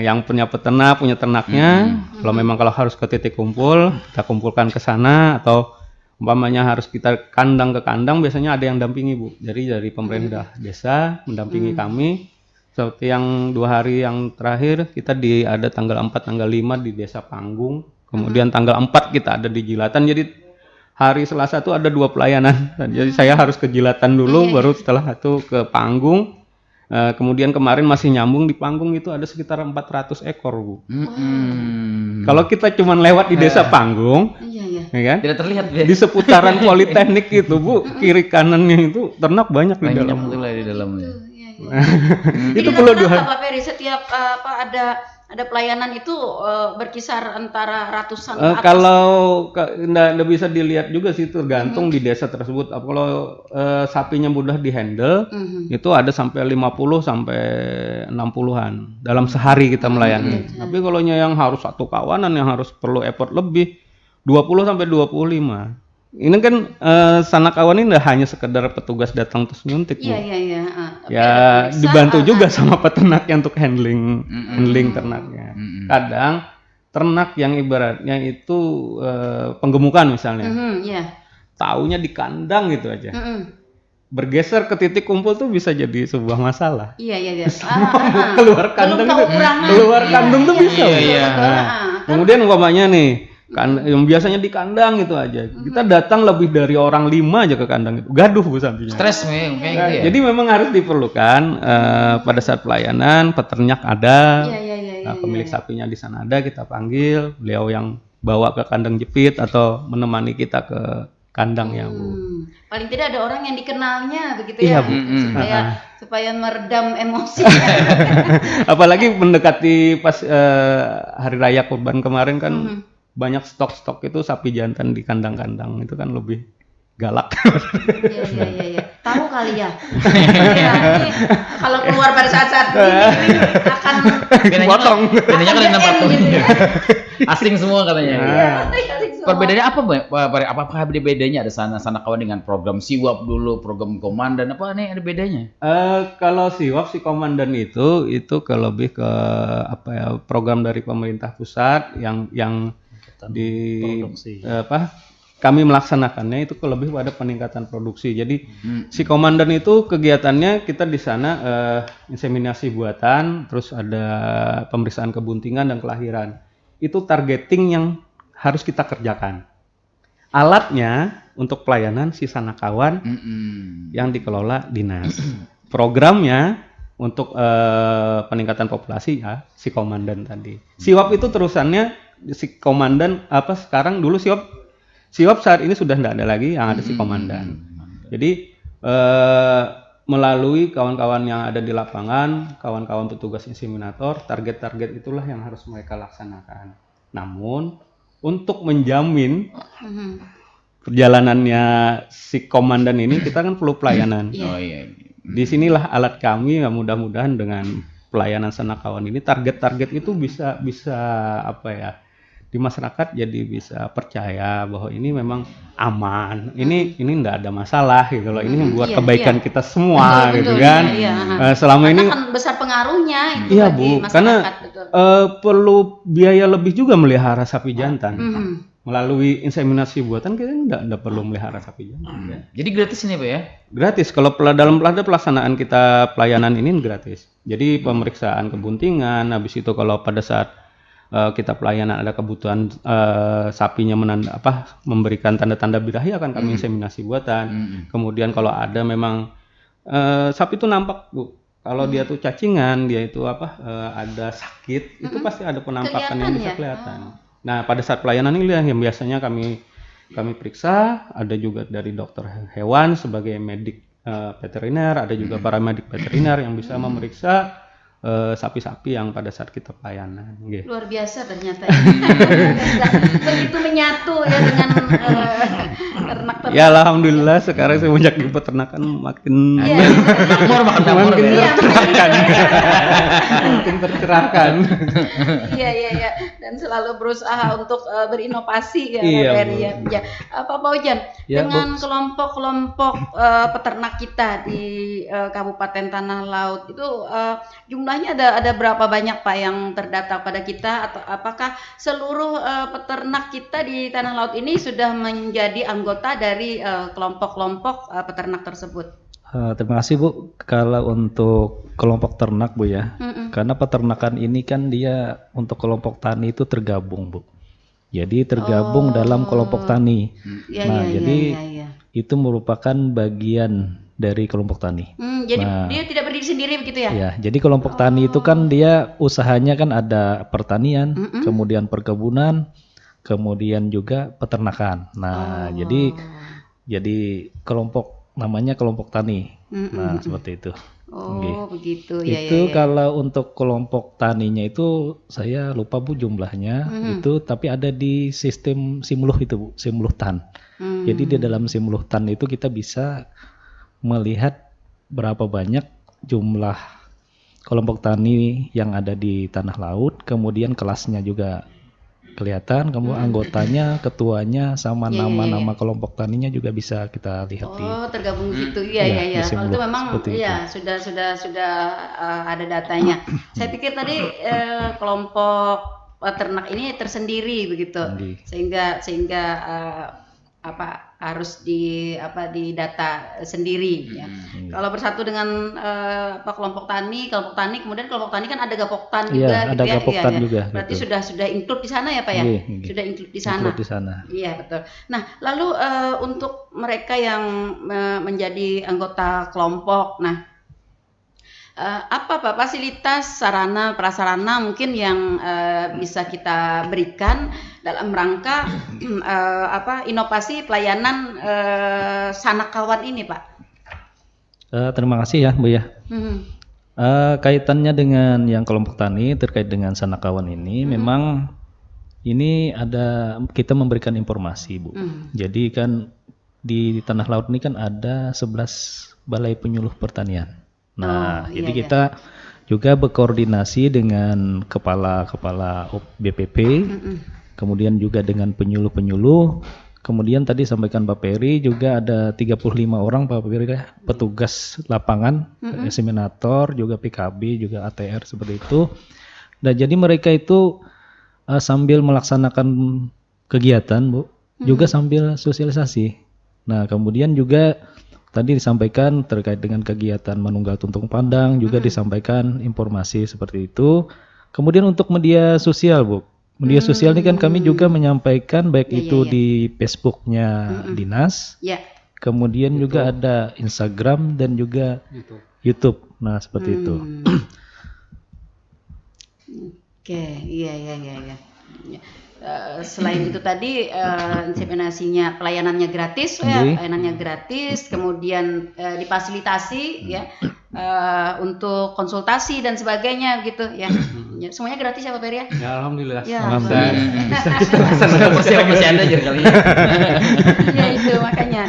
Speaker 2: Yang punya peternak, punya ternaknya, kalau harus ke titik kumpul, kita kumpulkan ke sana, atau umpamanya harus kita kandang ke kandang, biasanya ada yang dampingi Bu. Jadi dari pemerintah desa mendampingi kami. Seperti yang 2 hari yang terakhir kita ada tanggal 4, tanggal 5 di Desa Panggung. Kemudian tanggal 4 kita ada di Jilatan. Jadi hari Selasa itu ada 2 pelayanan. Jadi saya harus ke Jilatan dulu, baru setelah itu ke Panggung. Kemudian kemarin masih nyambung di Panggung, itu ada sekitar 400 ekor Bu. Kalau kita cuma lewat di Desa Panggung, ya kan?
Speaker 3: Tidak terlihat ya.
Speaker 2: Di seputaran Politeknik itu Bu, kiri kanannya itu ternak banyak di dalamnya.
Speaker 1: Itu perlu Pak Ferry, setiap ada pelayanan itu berkisar antara ratusan ke atas.
Speaker 2: Kalau nggak bisa dilihat juga sih, tergantung di desa tersebut. Kalau sapinya mudah dihandle, itu ada sampai 50 sampai 60-an dalam sehari kita melayani. Tapi kalau yang harus satu kawanan yang harus perlu effort lebih, 20 sampai 25. Ini kan sanak kawan ini hanya sekedar petugas datang terus nyuntik Bu. Ya dibantu juga sama peternaknya untuk handling ternaknya. Kadang ternak yang ibaratnya itu penggemukan misalnya, taunya di kandang gitu aja. bergeser ke titik kumpul tuh bisa jadi sebuah masalah.
Speaker 1: Iya.
Speaker 2: Keluar kandang tuh bisa.
Speaker 3: Iya.
Speaker 2: Kemudian umpamanya nih, kan yang biasanya di kandang itu aja. Kita datang lebih dari orang 5 aja ke kandang itu. Gaduh Bu sapinya.
Speaker 3: Stres kayak gitu ya.
Speaker 2: Jadi memang harus diperlukan pada saat pelayanan peternak ada. Pemilik sapinya di sana ada, kita panggil, beliau yang bawa ke kandang jepit atau menemani kita ke kandang ya Bu.
Speaker 1: Paling tidak ada orang yang dikenalnya begitu
Speaker 2: Iya,
Speaker 1: ya,
Speaker 2: Bu.
Speaker 1: supaya meredam emosi.
Speaker 2: Apalagi mendekati pas hari raya Kurban kemarin kan banyak stok-stok itu sapi jantan di kandang-kandang itu kan lebih galak.
Speaker 1: Iya. Tahu kali ya. Ini kalau keluar pada saat-saat ini akan
Speaker 2: Potong.
Speaker 3: Bedanya kan ada 4
Speaker 1: gitu ya.
Speaker 3: Asing semua katanya.
Speaker 1: Asik semua.
Speaker 3: Perbedaannya apa, Pak? Apakah ada bedanya ada sana kawan dengan program siwap dulu, program komandan apa nih ada bedanya?
Speaker 2: Kalau siwap si komandan itu lebih ke program dari pemerintah pusat yang di kami melaksanakannya itu lebih pada peningkatan produksi. Jadi si komandan itu kegiatannya kita di sana inseminasi buatan, terus ada pemeriksaan kebuntingan dan kelahiran. Itu targeting yang harus kita kerjakan. Alatnya untuk pelayanan si sanakawan yang dikelola dinas. Programnya untuk peningkatan populasi ya si komandan tadi. Siwap itu terusannya si komandan sekarang dulu siwap saat ini sudah tidak ada lagi, yang ada si komandan. Jadi melalui kawan-kawan yang ada di lapangan, kawan-kawan petugas inseminator, target-target itulah yang harus mereka laksanakan. Namun untuk menjamin perjalanannya si komandan ini kita kan perlu pelayanan. Disinilah alat kami, mudah-mudahan dengan pelayanan sanakawan ini target-target itu bisa di masyarakat jadi bisa percaya bahwa ini memang aman, ini enggak ada masalah gitu loh, ini membuat kebaikan kita semua gitu kan. Selama
Speaker 1: karena
Speaker 2: ini
Speaker 1: kan besar pengaruhnya itu
Speaker 2: iya
Speaker 1: bagi
Speaker 2: Bu,
Speaker 1: masyarakat.
Speaker 2: karena perlu biaya lebih juga melihara sapi jantan. Melalui inseminasi buatan kita enggak perlu melihara sapi jantan.
Speaker 3: Jadi gratis ini Pak ya?
Speaker 2: Gratis, kalau dalam pelaksanaan kita pelayanan ini gratis. Jadi pemeriksaan kebuntingan, habis itu kalau pada saat kita pelayanan ada kebutuhan sapinya memberikan tanda-tanda birahi akan kami inseminasi buatan. Kemudian kalau ada memang sapi itu nampak Bu, kalau dia tuh cacingan, dia itu ada sakit, itu pasti ada penampakan yang bisa kelihatan. Nah pada saat pelayanan ini yang biasanya kami periksa, ada juga dari dokter hewan sebagai medik veteriner, ada juga paramedik veteriner yang bisa memeriksa sapi-sapi yang pada saat kita pelayanan.
Speaker 1: Luar biasa ternyata. Begitu menyatu ya dengan ternak-ternak.
Speaker 2: Ya alhamdulillah sekarang semenjak di peternakan makin tercerahkan.
Speaker 1: Iya. Dan selalu berusaha untuk berinovasi ya. Ya. Pak Ojan, dengan kelompok-kelompok peternak kita di Kabupaten Tanah Laut itu jumlahnya ada berapa banyak Pak yang terdata pada kita, atau apakah seluruh peternak kita di Tanah Laut ini sudah menjadi anggota dari kelompok-kelompok peternak tersebut?
Speaker 4: Terima kasih Bu. Kalau untuk kelompok ternak Bu ya, karena peternakan ini kan dia untuk kelompok tani itu tergabung Bu. Jadi tergabung dalam kelompok tani. Jadi itu merupakan bagian dari kelompok tani.
Speaker 1: Jadi dia tidak berdiri sendiri begitu ya?
Speaker 4: Ya, jadi kelompok tani itu kan dia usahanya kan ada pertanian, kemudian perkebunan, kemudian juga peternakan. Nah, jadi kelompok namanya kelompok tani. Nah, seperti itu.
Speaker 1: Begitu.
Speaker 4: Itu kalau untuk kelompok taninya itu saya lupa Bu jumlahnya itu, tapi ada di sistem Simuluh itu Bu, Simuluh Tan. Jadi di dalam Simuluh Tan itu kita bisa melihat berapa banyak jumlah kelompok tani yang ada di Tanah Laut, kemudian kelasnya juga kelihatan, kemudian anggotanya, ketuanya, sama nama-nama kelompok taninya juga bisa kita lihat di.
Speaker 1: Tergabung gitu, iya. Itu memang iya sudah ada datanya. Saya pikir tadi kelompok ternak ini tersendiri begitu, sehingga harus didata sendiri ya. Kalau bersatu dengan kelompok tani kemudian kelompok tani kan ada Gapoktan juga
Speaker 4: Iya, ada
Speaker 1: gitu ya.
Speaker 4: Gapoktan
Speaker 1: Iya,
Speaker 4: juga,
Speaker 1: berarti
Speaker 4: gitu.
Speaker 1: sudah include di sana ya Pak ya?
Speaker 4: Iya.
Speaker 1: Sudah include di sana.
Speaker 4: Include di sana.
Speaker 1: Iya betul. Nah lalu untuk mereka yang menjadi anggota kelompok, nah apa Pak fasilitas sarana prasarana mungkin yang bisa kita berikan dalam rangka inovasi pelayanan Sanakawan ini Pak?
Speaker 4: Terima kasih ya Bu ya. Kaitannya dengan yang kelompok tani terkait dengan Sanakawan ini, memang ini kita memberikan informasi Bu. Jadi kan di Tanah Laut ini kan ada 11 balai penyuluh pertanian. Nah, jadi kita juga berkoordinasi dengan kepala-kepala BPP, kemudian juga dengan penyuluh-penyuluh, kemudian tadi sampaikan Pak Peri juga ada 35 orang Pak Peri petugas lapangan, seminator, juga PKB, juga ATR seperti itu. Nah, jadi mereka itu sambil melaksanakan kegiatan Bu, juga sambil sosialisasi. Nah, kemudian juga tadi disampaikan terkait dengan kegiatan menunggal tuntung pandang, juga disampaikan informasi seperti itu. Kemudian untuk media sosial Bu, media sosial ini kan kami juga menyampaikan baik itu di Facebooknya Dinas, kemudian juga ada Instagram dan juga YouTube. Nah seperti itu.
Speaker 1: Oke, iya. Selain itu tadi inseminasinya pelayanannya gratis pelayanannya gratis, kemudian difasilitasi ya untuk konsultasi dan sebagainya gitu ya. Semuanya gratis ya Pak Peri ya?
Speaker 2: Ya alhamdulillah.
Speaker 1: Ya,
Speaker 3: Masih ada aja kali ya.
Speaker 1: Ya itu makanya.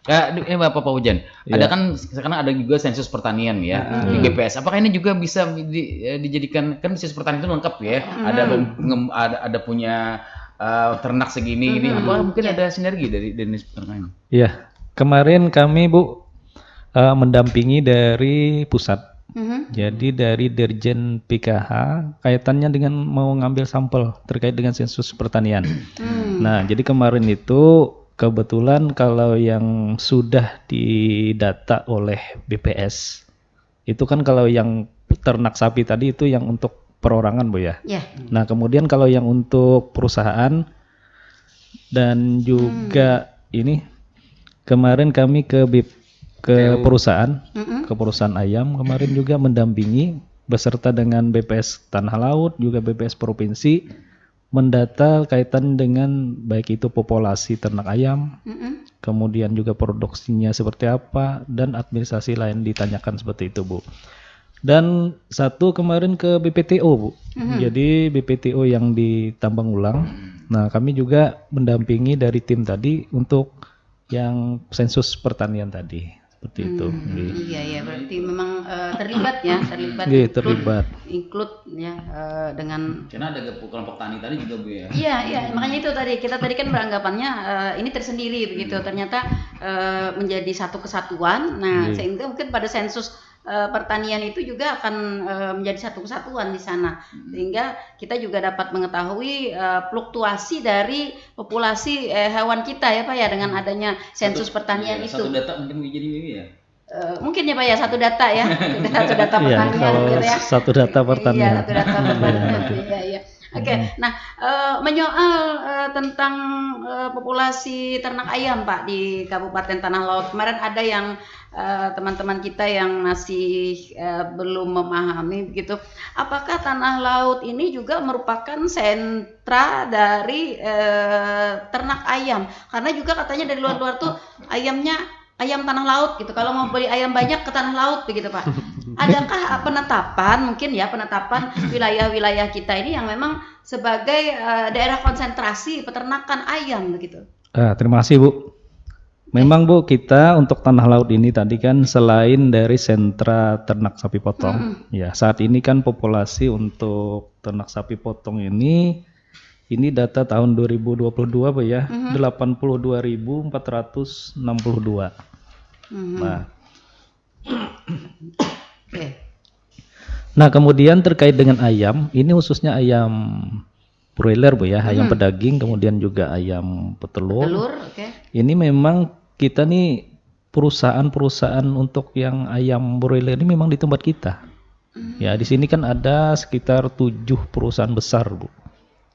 Speaker 3: Bapak Ujan, ada kan sekarang ada juga sensus pertanian ya di BPS. Apakah ini juga bisa dijadikan, kan sensus pertanian itu lengkap ya? Ada punya ternak segini ini. Apa mungkin ada sinergi dari dinas pertanian?
Speaker 4: Iya, kemarin kami Bu mendampingi dari pusat. Jadi dari Dirjen PKH kaitannya dengan mau ngambil sampel terkait dengan sensus pertanian. Nah, jadi kemarin itu kebetulan kalau yang sudah didata oleh BPS itu kan kalau yang ternak sapi tadi itu yang untuk perorangan Bu ya. Nah kemudian kalau yang untuk perusahaan dan juga ini kemarin kami ke perusahaan ayam kemarin juga mendampingi beserta dengan BPS Tanah Laut juga BPS Provinsi mendata kaitan dengan baik itu populasi ternak ayam, kemudian juga produksinya seperti apa, dan administrasi lain ditanyakan seperti itu Bu. Dan satu kemarin ke BPTO Bu, jadi BPTO yang di Tambang Ulang. Nah kami juga mendampingi dari tim tadi untuk yang sensus pertanian tadi. Seperti itu.
Speaker 1: Iya berarti memang terlibat include ya dengan
Speaker 3: karena ada kelompok tani tadi juga Bu ya.
Speaker 1: Iya makanya itu tadi kita kan beranggapannya ini tersendiri begitu, ternyata menjadi satu kesatuan. Nah sehingga mungkin pada sensus pertanian itu juga akan menjadi satu kesatuan di sana, sehingga kita juga dapat mengetahui fluktuasi dari populasi hewan kita ya Pak ya dengan adanya sensus pertanian itu.
Speaker 3: Satu data mungkin jadi ya.
Speaker 1: Mungkin ya Pak ya satu data ya, satu data pertanian gitu ya.
Speaker 4: Satu data pertanian.
Speaker 1: Iya, satu data pertanian. Iya. Oke, nah menyoal tentang populasi ternak ayam Pak di Kabupaten Tanah Laut, kemarin ada yang teman-teman kita yang masih belum memahami begitu. Apakah Tanah Laut ini juga merupakan sentra dari ternak ayam? Karena juga katanya dari luar-luar tuh ayam Tanah Laut gitu. Kalau mau beli ayam banyak ke Tanah Laut begitu Pak. Adakah penetapan wilayah-wilayah kita ini yang memang sebagai daerah konsentrasi peternakan ayam begitu?
Speaker 4: Terima kasih Bu. Memang Bu, kita untuk Tanah Laut ini tadi kan selain dari sentra ternak sapi potong, ya saat ini kan populasi untuk ternak sapi potong ini data tahun 2022 Bu ya, 82.462. Nah, kemudian terkait dengan ayam, ini khususnya ayam broiler Bu ya, ayam pedaging, kemudian juga ayam petelur.
Speaker 1: Oke.
Speaker 4: Ini memang kita nih perusahaan-perusahaan untuk yang ayam broiler ini memang di tempat kita. Ya, di sini kan ada sekitar 7 perusahaan besar, Bu.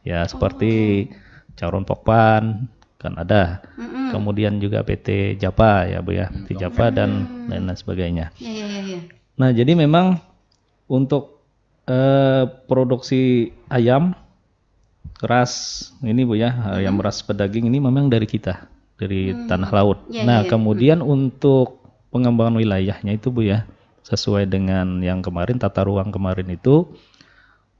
Speaker 4: Ya, seperti Charon Pokpan kan ada. Kemudian juga PT Japa ya, Bu ya. PT Japa dan lain sebagainya.
Speaker 1: Iya.
Speaker 4: Nah, jadi memang untuk produksi ayam ras ini Bu ya, ayam ras pedaging ini memang dari kita, dari tanah laut. Kemudian untuk pengembangan wilayahnya itu Bu ya, sesuai dengan yang kemarin tata ruang kemarin itu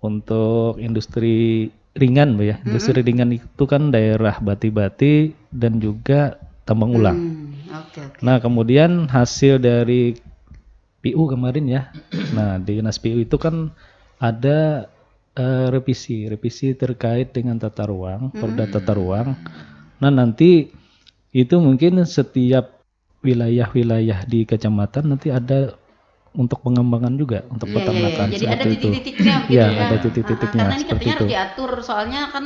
Speaker 4: untuk industri ringan Bu ya. Industri ringan itu kan daerah Bati-Bati dan juga tambang ulang. Nah, kemudian hasil dari PU kemarin ya. Nah, di Dinas PU itu kan ada revisi terkait dengan tata ruang, Perda tata ruang. Nah, nanti itu mungkin setiap wilayah-wilayah di kecamatan nanti ada untuk pengembangan juga untuk peternakan.
Speaker 1: Jadi ada titik-titiknya begitu
Speaker 4: ya.
Speaker 1: ya.
Speaker 4: Ada titik-titiknya
Speaker 1: Karena ini
Speaker 4: seperti
Speaker 1: katanya
Speaker 4: itu.
Speaker 1: harus diatur, soalnya kan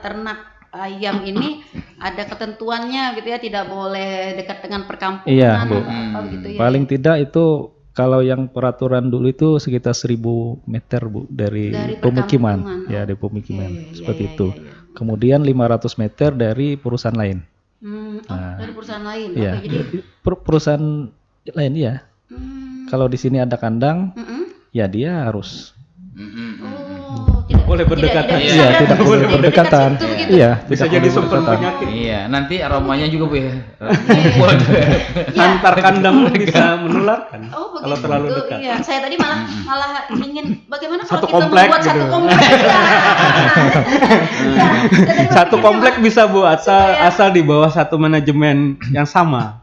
Speaker 1: ternak ayam ini ada ketentuannya gitu ya, tidak boleh dekat dengan perkampungan
Speaker 4: Iya, Bu.
Speaker 1: atau apa begitu ya.
Speaker 4: Paling tidak itu kalau yang peraturan dulu itu sekitar 1000 meter Bu dari pemukiman. Ya, dari pemukiman seperti itu. Kemudian 500 meter dari perusahaan lain.
Speaker 1: Dari perusahaan lain.
Speaker 4: Iya.
Speaker 1: Jadi
Speaker 4: perusahaan lain ya. Kalau di sini ada kandang, ya dia harus
Speaker 1: tidak
Speaker 2: boleh berdekatan.
Speaker 4: Iya, tidak boleh berdekatan. Iya,
Speaker 2: Bisa jadi sumber penyakit.
Speaker 3: Iya, nanti aromanya juga Bu ya.
Speaker 2: Antar kandang bisa menularkan
Speaker 1: begitu.
Speaker 2: kalau terlalu dekat.
Speaker 1: Iya, saya tadi malah ingin bagaimana kalau
Speaker 2: Satu
Speaker 1: kita
Speaker 2: komplek
Speaker 1: membuat
Speaker 2: gitu.
Speaker 1: satu komplek.
Speaker 2: Satu komplek bisa Bu, asal di bawah satu manajemen yang sama.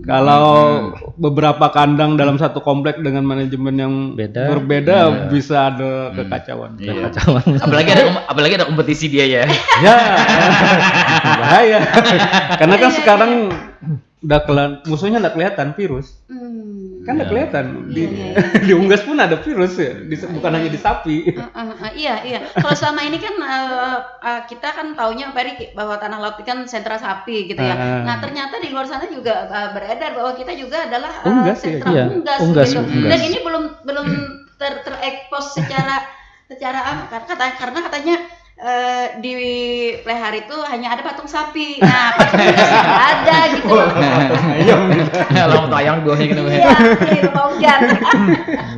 Speaker 2: Kalau beberapa kandang dalam satu komplek dengan manajemen yang berbeda bisa ada kekacauan.
Speaker 3: Apalagi ada kompetisi dia ya.
Speaker 2: Ya, bahaya. Karena kan sekarang musuhnya udah kelihatan virus. Kan udah kelihatan di unggas pun ada virus ya, bukan hanya di sapi.
Speaker 1: Iya. Kalau selama ini kan kita kan taunya bahwa Tanah Laut itu kan sentra sapi gitu ya. Nah, ternyata di luar sana juga beredar bahwa kita juga adalah sentra unggas gitu. Dan ini belum terekspos secara karena katanya di Plehar itu hanya ada patung sapi. Nah, patung unggas nggak ada gitu.
Speaker 3: Kalau ayam buahnya gitu.
Speaker 1: Iya, hujan.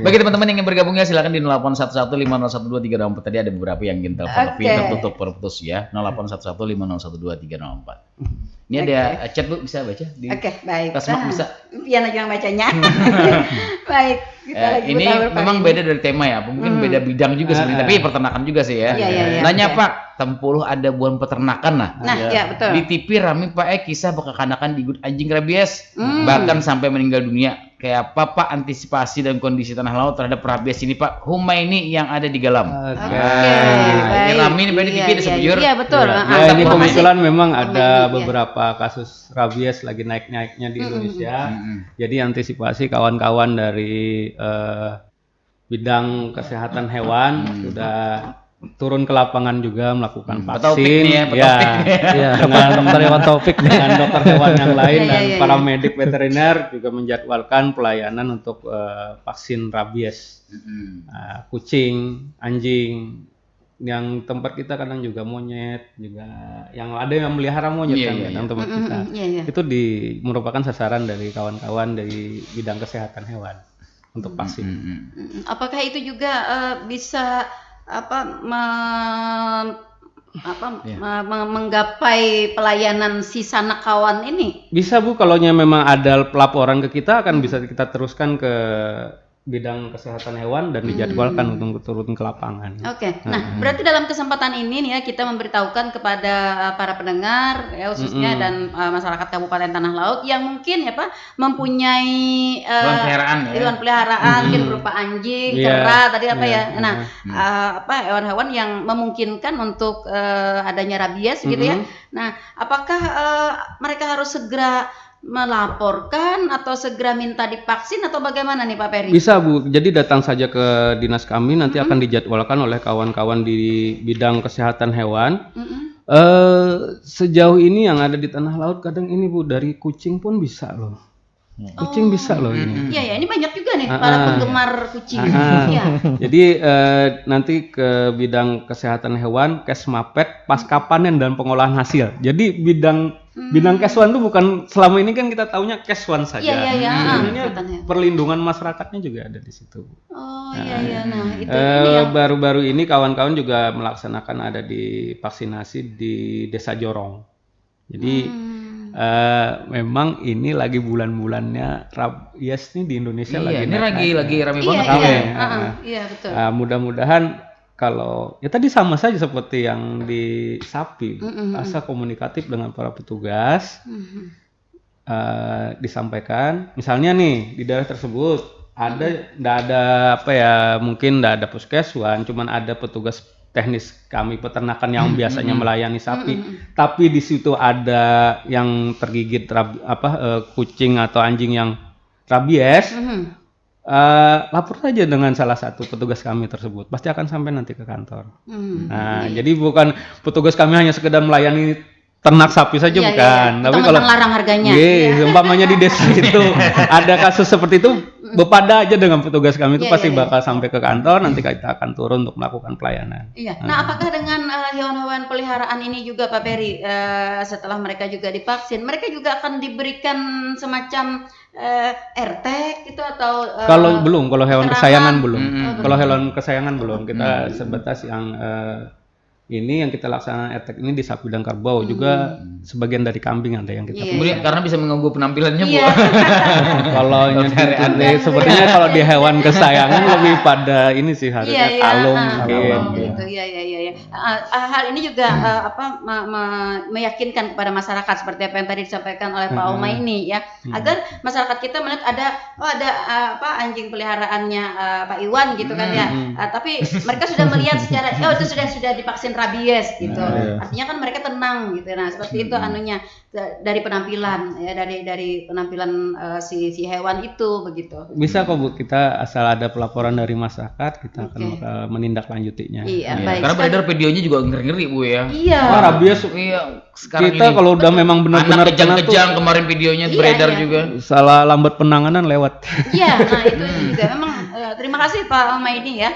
Speaker 3: Bagi teman-teman yang ingin bergabung ya silakan di 0811501234. Tadi ada beberapa yang ingin telepon tapi tertutup terputus ya. 0811501234. Ini ada chat Bu, bisa baca?
Speaker 1: Oke, baik.
Speaker 3: Tasmak bisa.
Speaker 1: Pian aja yang bacanya. Baik.
Speaker 3: Ini memang beda dari tema ya, mungkin beda bidang juga sebenarnya, tapi peternakan juga sih ya. Nanya Pak, Tempuluh ada buan peternakan
Speaker 1: ya betul.
Speaker 3: Di TV rame Pak kisah kekanakan digut anjing rabies, bahkan sampai meninggal dunia. Kayak apa Pak antisipasi dan kondisi tanah laut terhadap rabies ini Pak? Humaini yang ada di Galam. Ini rame nih Pak di TV disebut.
Speaker 1: Iya betul.
Speaker 2: Ini kebetulan memang ada beberapa kasus rabies lagi naik-naiknya di Indonesia. Jadi antisipasi kawan-kawan dari bidang kesehatan hewan sudah turun ke lapangan juga melakukan vaksin dengan dokter hewan yang lain dan para medik veteriner juga menjadwalkan pelayanan untuk vaksin rabies kucing, anjing. Yang tempat kita kadang juga monyet, juga yang ada yang melihara monyet yang tempat kita. Itu merupakan sasaran dari kawan-kawan dari bidang kesehatan hewan untuk vaksin.
Speaker 1: Apakah itu juga bisa menggapai pelayanan si sanakawan ini?
Speaker 2: Bisa Bu, kalau memang ada pelaporan ke kita akan bisa kita teruskan ke bidang kesehatan hewan dan dijadwalkan untuk turun ke lapangan.
Speaker 1: Nah berarti dalam kesempatan ini nih ya kita memberitahukan kepada para pendengar ya khususnya dan masyarakat Kabupaten Tanah Laut yang mungkin ya Pak mempunyai hewan peliharaan mungkin berupa anjing, kera tadi hewan-hewan yang memungkinkan untuk adanya rabies gitu ya. Nah apakah mereka harus segera melaporkan atau segera minta divaksin atau bagaimana nih Pak Peri?
Speaker 2: Bisa Bu, jadi datang saja ke dinas kami, nanti akan dijadwalkan oleh kawan-kawan di bidang kesehatan hewan. Sejauh ini yang ada di tanah laut kadang ini Bu, dari kucing pun bisa loh. Kucing bisa loh ini.
Speaker 1: Iya ya, ini banyak juga nih para penggemar kucing. Iya.
Speaker 2: Jadi nanti ke bidang kesehatan hewan, Kesmapet, pasca panen dan pengolahan hasil. Jadi bidang Keswan itu bukan selama ini kan kita taunya Keswan saja.
Speaker 1: Iya.
Speaker 2: Sebenarnya perlindungan masyarakatnya juga ada di situ.
Speaker 1: Oh iya. Nah itu ini yang
Speaker 2: baru-baru ini kawan-kawan juga melaksanakan ada di vaksinasi di Desa Jorong. Jadi memang ini lagi bulan-bulannya rabies nih di Indonesia lagi.
Speaker 3: Ini lagi rame banget.
Speaker 1: Iya betul.
Speaker 2: Mudah-mudahan kalau ya tadi sama saja seperti yang di sapi, asal komunikatif dengan para petugas, disampaikan. Misalnya nih di daerah tersebut nggak ada apa ya, mungkin nggak ada puskeswan, cuman ada petugas teknis kami peternakan yang biasanya melayani sapi, tapi di situ ada yang tergigit kucing atau anjing yang rabies, lapor saja dengan salah satu petugas kami tersebut, pasti akan sampai nanti ke kantor. Jadi bukan petugas kami hanya sekedar melayani ternak sapi saja bukan, tapi kalau
Speaker 1: larang harganya.
Speaker 2: Umpamanya di desa itu ada kasus seperti itu, bepada aja dengan petugas kami itu pasti bakal sampai ke kantor, nanti kita akan turun untuk melakukan pelayanan.
Speaker 1: Iya. Nah, apakah dengan hewan-hewan peliharaan ini juga Pak Peri, setelah mereka juga divaksin, mereka juga akan diberikan semacam RT gitu atau
Speaker 2: kalau hewan kesayangan belum. Kalau hewan kesayangan belum, kita sebatas yang ini yang kita laksanakan RT ini di sapi dan kerbau, juga sebagian dari kambing ada yang kita
Speaker 3: kemudian karena bisa mengganggu penampilannya Bu.
Speaker 2: Kalau sepertinya kalau di hewan kesayangan lebih pada ini sih harusnya kalung
Speaker 1: gitu. Iya. Hal ini juga meyakinkan kepada masyarakat seperti apa yang tadi disampaikan oleh Pak Oma ini ya, agar masyarakat kita melihat ada anjing peliharaannya Pak Iwan gitu kan ya. Tapi mereka sudah melihat secara itu sudah divaksin rabies gitu. Artinya kan mereka tenang gitu. Nah, seperti itu anunya dari penampilan ya, dari penampilan si hewan itu begitu.
Speaker 2: Bisa kok Bu, kita asal ada pelaporan dari masyarakat, kita akan menindaklanjutinya.
Speaker 1: Iya, baik.
Speaker 3: Karena beredar videonya juga ngeri-ngeri Bu ya.
Speaker 1: Iya.
Speaker 2: Rabies sekarang kita ini, kalau udah memang benar-benar
Speaker 3: kejang-kejang kemarin videonya beredar juga.
Speaker 2: Salah lambat penanganan lewat.
Speaker 1: Iya, nah itu juga memang terima kasih Pak Uma ini ya.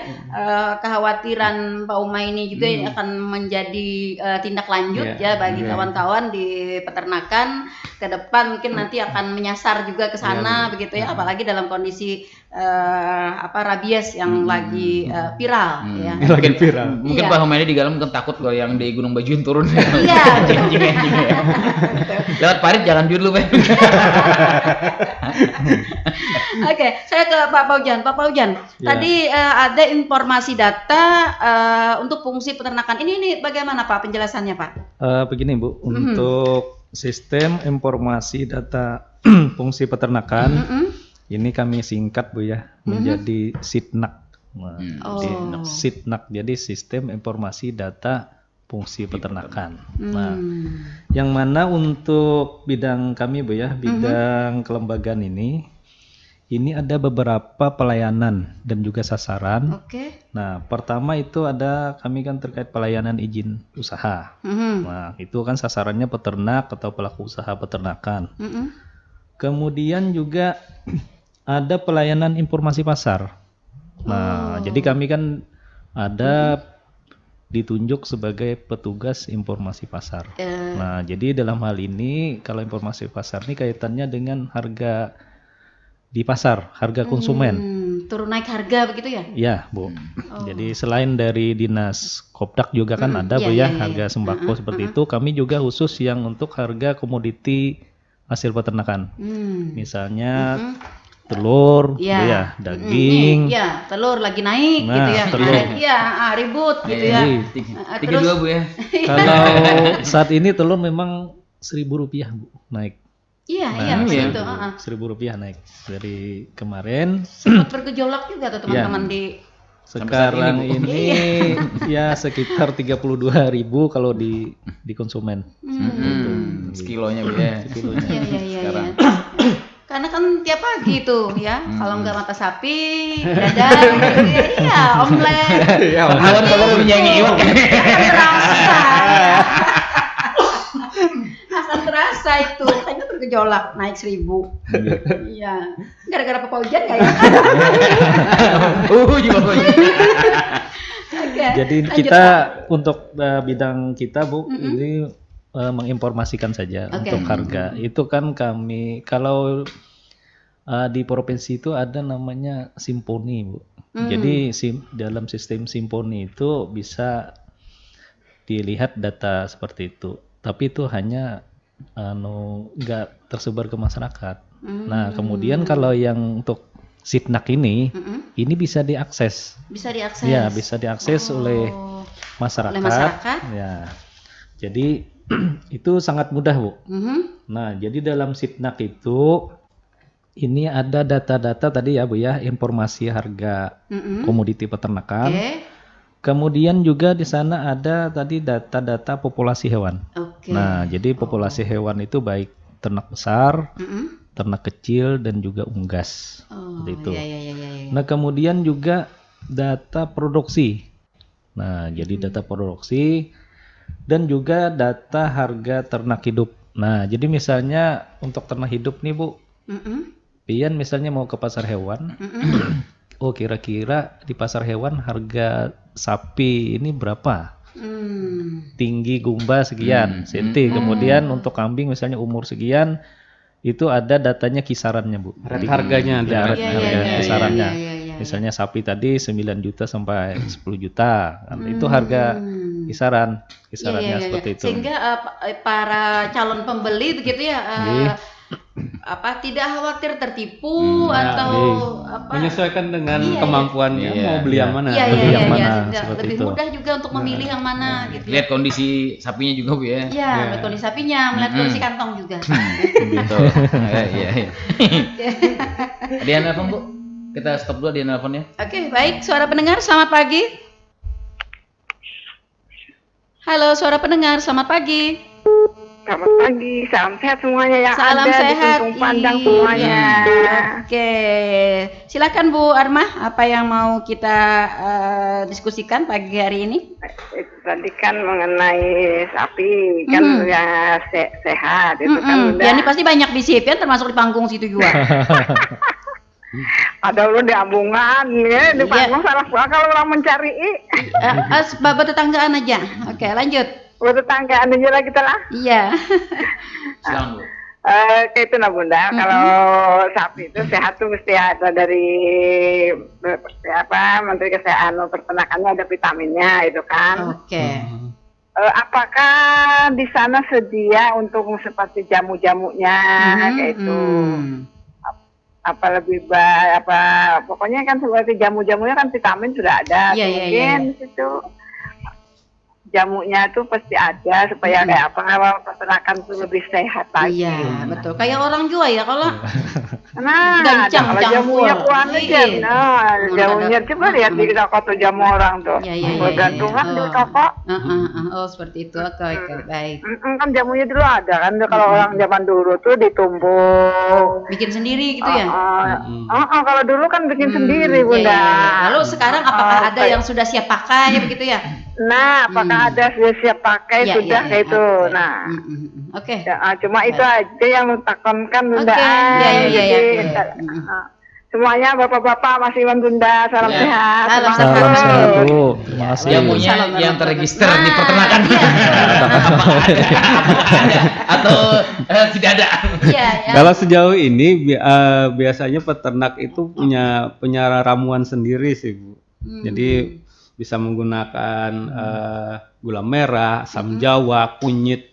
Speaker 1: Kekhawatiran Pak Uma ini juga akan menjadi tindak lanjut ya bagi kawan-kawan di peternakan ke depan, mungkin nanti akan menyasar juga ke sana begitu ya, apalagi dalam kondisi rabies yang lagi viral ya.
Speaker 2: Lagi viral.
Speaker 3: Mungkin Pak Uma ini di dalam mungkin takut kalau yang di Gunung Bajuin turun.
Speaker 1: Iya.
Speaker 3: Anjing ya. Lewat parit jalan dulu Pak.
Speaker 1: Oke, saya ke Pak Paujan. Pak Paujan, tadi ada informasi data untuk fungsi peternakan. Ini bagaimana Pak penjelasannya Pak?
Speaker 4: Begini Bu, untuk sistem informasi data fungsi peternakan, ini kami singkat Bu ya, menjadi SITNAK. SITNAK, jadi sistem informasi data fungsi peternakan. Nah, yang mana untuk bidang kami Bu ya, bidang kelembagaan ini ada beberapa pelayanan dan juga sasaran. Nah, pertama itu kami kan terkait pelayanan izin usaha. Nah, itu kan sasarannya peternak atau pelaku usaha peternakan. Kemudian juga ada pelayanan informasi pasar. Nah, jadi kami kan ada ditunjuk sebagai petugas informasi pasar. Nah, jadi dalam hal ini kalau informasi pasar ini kaitannya dengan harga di pasar, harga konsumen.
Speaker 1: Turun naik harga begitu ya?
Speaker 4: Iya, Bu. Jadi selain dari Dinas Kopdak juga kan ada Bu ya, harga sembako seperti itu, kami juga khusus yang untuk harga komoditi hasil peternakan. Misalnya telur, ya, daging.
Speaker 1: Iya, telur lagi naik gitu ya.
Speaker 4: Telur.
Speaker 1: Iya, ribut gitu ya.
Speaker 3: 32 Bu ya.
Speaker 4: Kalau saat ini telur memang Rp1.000 Bu, naik.
Speaker 1: Iya, begitu.
Speaker 4: Rp1.000 naik dari kemarin.
Speaker 1: Sempat bergejolak juga tuh teman-teman di
Speaker 4: Sekarang ini ya sekitar 32.000 kalau di konsumen.
Speaker 3: Sekilonya ya.
Speaker 1: Iya. Karena kan tiap pagi tuh ya, kalau nggak mata sapi, dadar, iya omelet.
Speaker 3: Kawan kalau menyanyi iwak.
Speaker 1: Akan terasa itu, kayaknya bergejolak naik 1.000. Iya, gara-gara Papa Hujan nggak ya?
Speaker 4: Jadi kita untuk bidang kita Bu, ini menginformasikan saja untuk harga. Itu kan kami kalau di provinsi itu ada namanya simponi Bu. Jadi dalam sistem simponi itu bisa dilihat data seperti itu. Tapi itu hanya nggak tersebar ke masyarakat. Nah kemudian kalau yang untuk Sitnak ini bisa diakses.
Speaker 1: Bisa diakses.
Speaker 4: Ya, bisa diakses oleh masyarakat. Ya. Jadi itu sangat mudah, Bu. Nah, jadi dalam Sitnak itu ini ada data-data tadi ya, Bu ya, informasi harga komoditi peternakan. Kemudian juga di sana ada tadi data-data populasi hewan. Nah, jadi populasi hewan itu baik ternak besar, ternak kecil dan juga unggas. Seperti itu. Nah, kemudian juga data produksi. Nah, jadi data produksi dan juga data harga ternak hidup. Nah, jadi misalnya untuk ternak hidup nih Bu, Pian misalnya mau ke pasar hewan, oh kira-kira di pasar hewan harga sapi ini berapa? Tinggi gumba sekian senti, kemudian untuk kambing misalnya umur sekian, itu ada datanya kisarannya Bu.
Speaker 2: Harganya ada.
Speaker 4: Kisarannya. Misalnya sapi tadi 9 juta sampai 10 juta. Itu harga kisarannya seperti itu.
Speaker 1: Sehingga para calon pembeli begitu ya tidak khawatir tertipu atau
Speaker 2: menyesuaikan dengan kemampuannya mau beli yang mana.
Speaker 1: Lebih mudah juga untuk memilih yang mana gitu.
Speaker 3: Lihat kondisi sapinya juga Bu ya.
Speaker 1: Iya, melihat kondisi sapinya, melihat kondisi kantong juga.
Speaker 3: Gitu. Iya. Ada yang nelfon Bu? Kita stop dulu dia nelfonnya.
Speaker 1: Oke, baik. Suara pendengar, selamat pagi. Halo, suara pendengar, selamat pagi.
Speaker 5: Selamat pagi, salam sehat semuanya yang
Speaker 1: salam
Speaker 5: ada
Speaker 1: sehat.
Speaker 5: di Tuntung Pandang semuanya.
Speaker 1: Oke, silakan Bu Armah, apa yang mau kita diskusikan pagi hari ini?
Speaker 5: Tadi kan mengenai sapi kan ya sehat itu kan udah.
Speaker 1: Ya ini pasti banyak di sip ya, termasuk di panggung situ juga.
Speaker 5: Ada lu di ambungan ya, di panggung salah kalau orang mencari
Speaker 1: babat tetanggaan aja. Oke, lanjut.
Speaker 5: Tetanggaan aja kita lah.
Speaker 1: Iya.
Speaker 3: Silakan Bu.
Speaker 5: Kayak itu nah Bunda, kalau sapi itu sehat tuh mesti ada dari Menteri Kesehatan Peternakannya ada vitaminnya itu kan.
Speaker 1: Oke.
Speaker 5: Apakah di sana sedia untuk seperti jamu-jamunya kayak itu? Apa lebih baik pokoknya kan seperti jamu-jamunya kan vitamin sudah ada. Mungkin situ jamunya tuh pasti ada supaya kayak peternakan tuh lebih sehat lagi.
Speaker 1: Iya, betul. Kayak orang juga ya kalau
Speaker 5: kalau jamunya kuat aja. Jamunya coba lihat di toko tuh jamu orang tuh. Bergantungan di toko.
Speaker 1: Oh, seperti itu. Oke, baik.
Speaker 5: Kan jamunya dulu ada kan kalau orang zaman dulu tuh ditumbuk.
Speaker 1: Bikin sendiri gitu ya?
Speaker 5: Kalau dulu kan bikin sendiri Bunda.
Speaker 1: Lalu sekarang apakah ada yang sudah siap pakai begitu ya?
Speaker 5: Nah, apakah ada sudah siap pakai sudah kayak itu. Nah,
Speaker 1: oke.
Speaker 5: Cuma itu aja yang takutkan Bunda. Semuanya bapak-bapak masih Bunda, salam sehat.
Speaker 4: Salam sehat Bu. Terima kasih.
Speaker 3: Jamunya yang terregister di peternakan. Atau tidak ada.
Speaker 2: Kalau sejauh ini biasanya peternak itu punya ramuan sendiri sih Bu. Jadi bisa menggunakan gula merah, asam jawa, kunyit,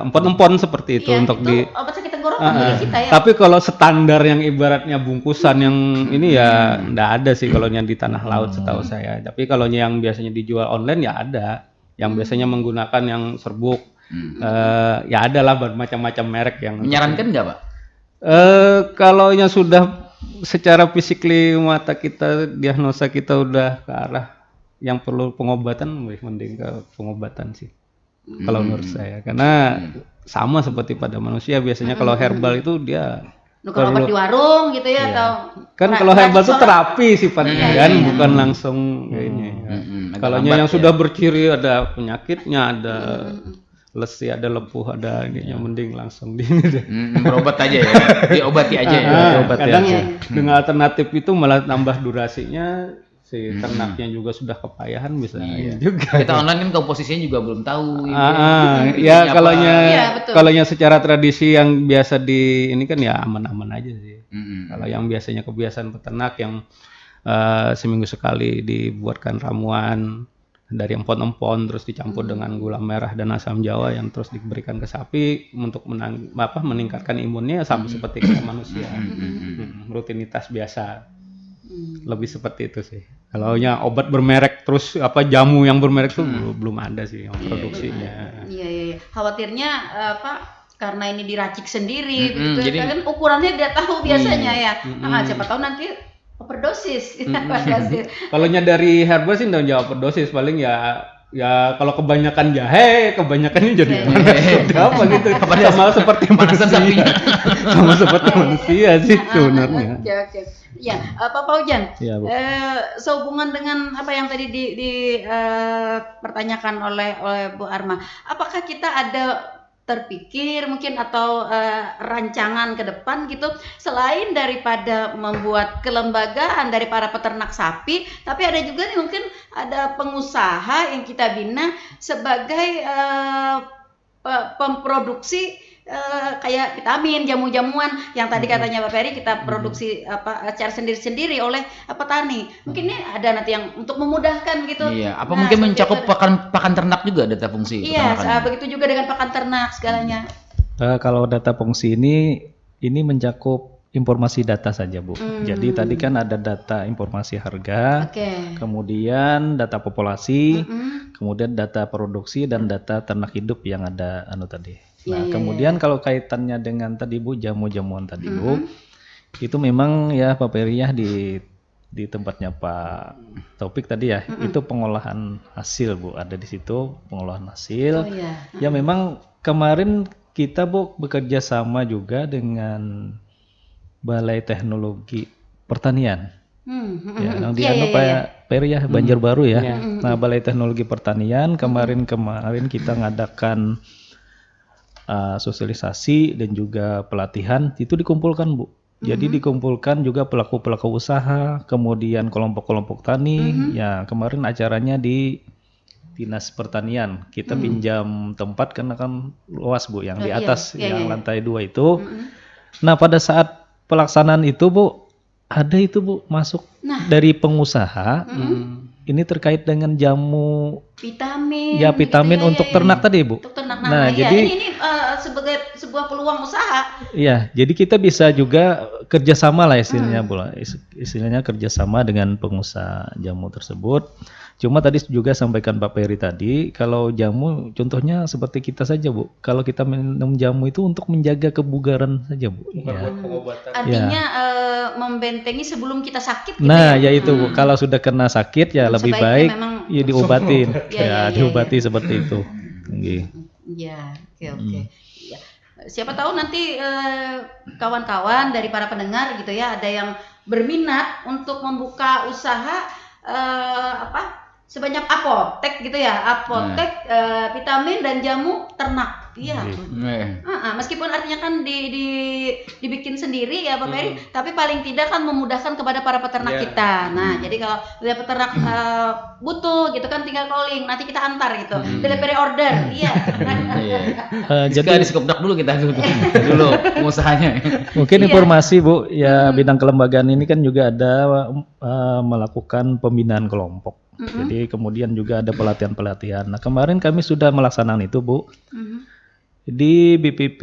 Speaker 2: empon-empon seperti itu untuk di
Speaker 1: obat sakit tenggorokan kita ya.
Speaker 2: Tapi kalau standar yang ibaratnya bungkusan yang ini ya enggak ada sih kalau yang di tanah laut setahu saya. Tapi kalau yang biasanya dijual online ya ada. Yang biasanya menggunakan yang serbuk. Ya ada lah bermacam-macam merek yang
Speaker 3: menyarankan enggak, Pak?
Speaker 2: Kalau yang sudah secara fisikly mata kita, diagnosa kita udah ke arah yang perlu pengobatan, mending ke pengobatan sih. Kalau menurut saya, karena sama seperti pada manusia biasanya kalau herbal itu dia
Speaker 1: Nuker obat di warung gitu ya, atau
Speaker 2: kan kalau herbal itu terapi sifatnya kan, bukan langsung kayaknya. Kalau yang sudah berciri ada penyakitnya, ada lesi, ada lepuh, ada ininya, mending langsung
Speaker 3: berobat aja ya, diobati aja ya.
Speaker 2: Kadang dengan alternatif itu malah nambah durasinya, si ternaknya juga sudah kepayahan bisa juga.
Speaker 3: Kita online kan komposisinya juga belum tahu.
Speaker 2: Ya kalaunya secara tradisi yang biasa di ini kan ya aman-aman aja sih. Kalau yang biasanya kebiasaan peternak yang seminggu sekali dibuatkan ramuan dari empon-empon terus dicampur dengan gula merah dan asam jawa yang terus diberikan ke sapi untuk meningkatkan imunnya, sama seperti kita manusia. Rutinitas biasa. Lebih seperti itu sih. Kalau obat bermerek terus jamu yang bermerek tuh belum ada sih yang produksinya.
Speaker 1: Iya. Khawatirnya karena ini diracik sendiri begitu jadi, kan ukurannya dia tahu biasanya ya. Siapa tahu nanti overdosis.
Speaker 2: Kalau dari herbal sih enggak jawab overdosis, paling ya kalau kebanyakan jahe, kebanyakannya jadi apa gitu. Sama seperti manusia. Sama seperti manusia sih sebenarnya.
Speaker 1: Oke. Ya, Pak Ujan.
Speaker 4: Ya,
Speaker 1: Sehubungan dengan apa yang tadi dipertanyakan oleh Bu Arma, apakah kita ada terpikir mungkin atau rancangan ke depan gitu, selain daripada membuat kelembagaan dari para peternak sapi, tapi ada juga nih mungkin ada pengusaha yang kita bina sebagai pemproduksi kayak vitamin, jamu-jamuan yang tadi katanya Pak Ferry kita produksi secara sendiri-sendiri oleh petani. Mungkin ini ada nanti yang untuk memudahkan gitu.
Speaker 3: Iya, mungkin mencakup pakan ternak juga data fungsi.
Speaker 1: Iya, begitu juga dengan pakan ternak segalanya.
Speaker 4: Kalau data fungsi ini mencakup informasi data saja, Bu. Jadi tadi kan ada data informasi harga, kemudian data populasi, kemudian data produksi dan data ternak hidup yang ada tadi. Nah, kemudian kalau kaitannya dengan tadi Bu, jamu-jamuan tadi Bu, itu memang ya Pak Ferry ya di tempatnya Pak Taufik tadi ya, itu pengolahan hasil Bu, ada di situ pengolahan hasil. Ya memang kemarin kita Bu bekerja sama juga dengan Balai Teknologi Pertanian. Yang di Pak Ferry ya, Banjarbaru ya. Nah, Balai Teknologi Pertanian kemarin kita ngadakan sosialisasi dan juga pelatihan itu dikumpulkan Bu. Jadi dikumpulkan juga pelaku-pelaku usaha, kemudian kelompok-kelompok tani. Ya kemarin acaranya di Dinas Pertanian. Kita pinjam tempat karena kan luas Bu, yang di atas yang lantai 2 itu. Nah pada saat pelaksanaan itu Bu, ada itu Bu masuk dari pengusaha. Ini terkait dengan jamu
Speaker 1: vitamin.
Speaker 4: Ya vitamin gitu untuk ternak tadi Bu.
Speaker 1: Untuk ternak.
Speaker 4: Nah jadi
Speaker 1: ini sebagai sebuah peluang usaha.
Speaker 4: Iya, jadi kita bisa juga kerjasama lah istilahnya Bu. Istilahnya kerjasama dengan pengusaha jamu tersebut. Cuma tadi juga sampaikan Pak Ferry tadi, kalau jamu contohnya seperti kita saja Bu. Kalau kita minum jamu itu untuk menjaga kebugaran saja Bu.
Speaker 1: Artinya membentengi sebelum kita sakit gitu.
Speaker 4: Nah, ya itu Bu. Kalau sudah kena sakit ya lebih baik ya diobatin. Diobati seperti itu.
Speaker 1: Iya, oke. Siapa tahu nanti kawan-kawan dari para pendengar gitu ya, ada yang berminat untuk membuka usaha sebanyak apotek gitu ya, apotek vitamin dan jamu ternak. Iya. Meskipun artinya kan dibikin sendiri ya Pak Ferry, tapi paling tidak kan memudahkan kepada para peternak kita. Nah, jadi kalau ada peternak butuh gitu kan tinggal calling, nanti kita antar gitu. Delivery order. Iya.
Speaker 3: Jadi sekopdak dulu kita dulu pengusahanya.
Speaker 4: Mungkin informasi Bu, ya bidang kelembagaan ini kan juga ada melakukan pembinaan kelompok. Jadi kemudian juga ada pelatihan-pelatihan. Nah, kemarin kami sudah melaksanakan itu Bu. Di BPP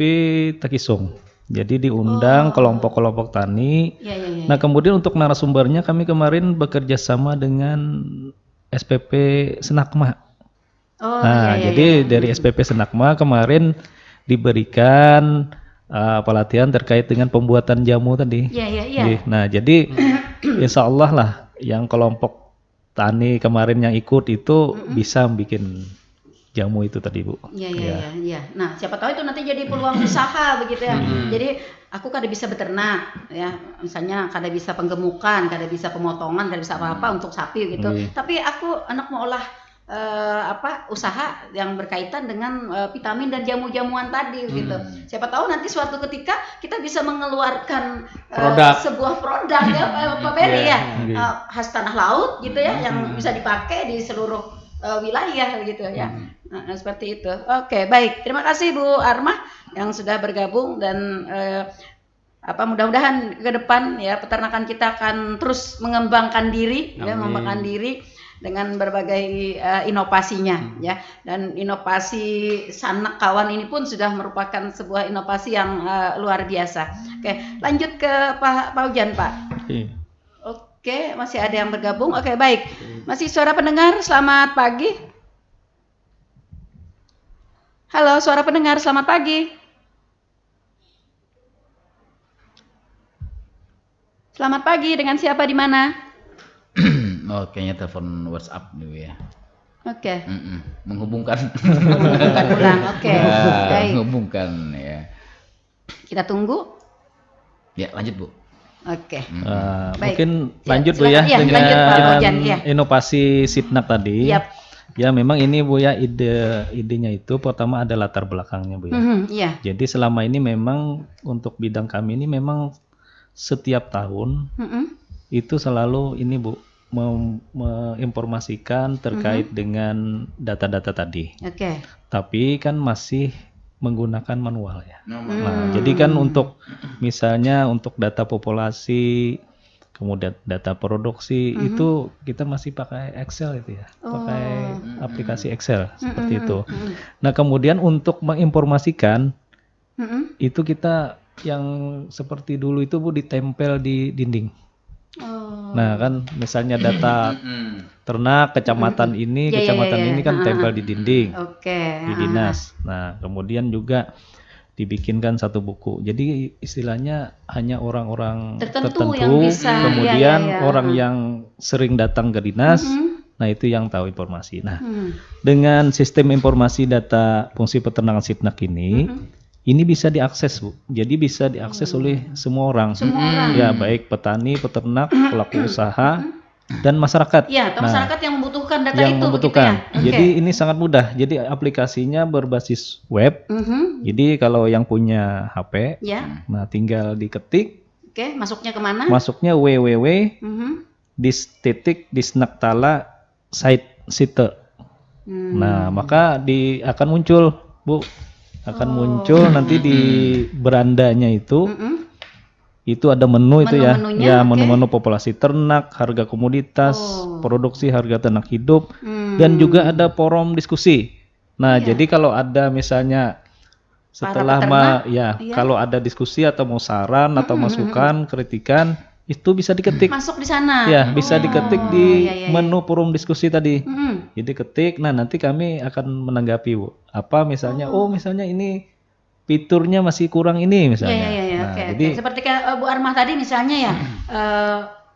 Speaker 4: Takisung. Jadi diundang kelompok-kelompok tani. Nah, kemudian untuk narasumbernya kami kemarin bekerja sama dengan SPP Senakma. Jadi dari SPP Senakma kemarin diberikan pelatihan terkait dengan pembuatan jamu tadi.
Speaker 1: Iya.
Speaker 4: Nah, jadi insya Allah lah yang kelompok tani kemarin yang ikut itu bisa bikin jamu itu tadi, Bu.
Speaker 1: Iya. Nah, siapa tahu itu nanti jadi peluang usaha begitu ya. Jadi aku kada bisa beternak ya, misalnya kada bisa penggemukan, kada bisa pemotongan, kada bisa apa-apa untuk sapi gitu. Tapi aku anak mau olah usaha yang berkaitan dengan vitamin dan jamu-jamuan tadi gitu. Siapa tahu nanti suatu ketika kita bisa mengeluarkan sebuah produk ya Pak Beri khas tanah laut gitu ya, yang bisa dipakai di seluruh wilayah gitu ya. Nah, seperti itu. Oke, baik. Terima kasih Bu Armah yang sudah bergabung dan mudah-mudahan ke depan ya peternakan kita akan terus mengembangkan diri dengan berbagai inovasinya ya, dan inovasi sanak kawan ini pun sudah merupakan sebuah inovasi yang luar biasa. Oke, lanjut ke Pak Ujan, Pak. Oke, masih ada yang bergabung. Oke, baik. Masih suara pendengar, selamat pagi. Halo, suara pendengar, selamat pagi. Selamat pagi, dengan siapa di mana?
Speaker 3: Kayaknya telepon WhatsApp nih ya.
Speaker 1: Oke.
Speaker 3: Menghubungkan
Speaker 1: ulang. Oke. Baik.
Speaker 3: Menghubungkan ya.
Speaker 1: Kita tunggu.
Speaker 3: Ya, lanjut Bu.
Speaker 1: Oke.
Speaker 4: Mungkin lanjut Bu ya dengan inovasi Sitnak tadi. Ya memang ini Bu ya, idenya itu pertama ada latar belakangnya Bu ya. Jadi selama ini memang untuk bidang kami ini memang setiap tahun itu selalu ini Bu menginformasikan terkait dengan data-data tadi. Tapi kan masih menggunakan manual ya. Nah, jadi kan untuk misalnya untuk data populasi, kemudian data produksi itu kita masih pakai Excel itu ya. Pakai aplikasi Excel seperti itu. Nah, kemudian untuk menginformasikan itu kita yang seperti dulu itu Bu ditempel di dinding. Nah kan misalnya data ternak kecamatan ini, kecamatan ini kan tempel di dinding, di dinas. Nah kemudian juga dibikinkan satu buku. Jadi istilahnya hanya orang-orang tertentu yang bisa, kemudian orang yang sering datang ke dinas, nah itu yang tahu informasi. Nah dengan sistem informasi data fungsi peternakan Sitnak ini bisa diakses Bu, jadi bisa diakses oleh semua orang. Ya baik petani, peternak, pelaku usaha dan masyarakat.
Speaker 1: Ya, masyarakat yang membutuhkan data itu. Begitu ya?
Speaker 4: Jadi ini sangat mudah. Jadi aplikasinya berbasis web. Jadi kalau yang punya HP, nah tinggal diketik.
Speaker 1: Masuknya kemana?
Speaker 4: Masuknya www.dis.disnaktala site. Nah maka akan muncul Bu. Akan muncul nanti di berandanya itu ada menu itu ya, menu-menu populasi ternak, harga komoditas, produksi, harga ternak hidup, dan juga ada forum diskusi. Nah jadi kalau ada misalnya setelah kalau ada diskusi atau mau saran atau masukan, kritikan, itu bisa diketik.
Speaker 1: Masuk di sana.
Speaker 4: Ya, bisa diketik di menu forum diskusi tadi. Jadi ketik, nah nanti kami akan menanggapi Bu. Apa misalnya, misalnya ini fiturnya masih kurang ini misalnya.
Speaker 1: Jadi seperti kayak Bu Armah tadi misalnya ya,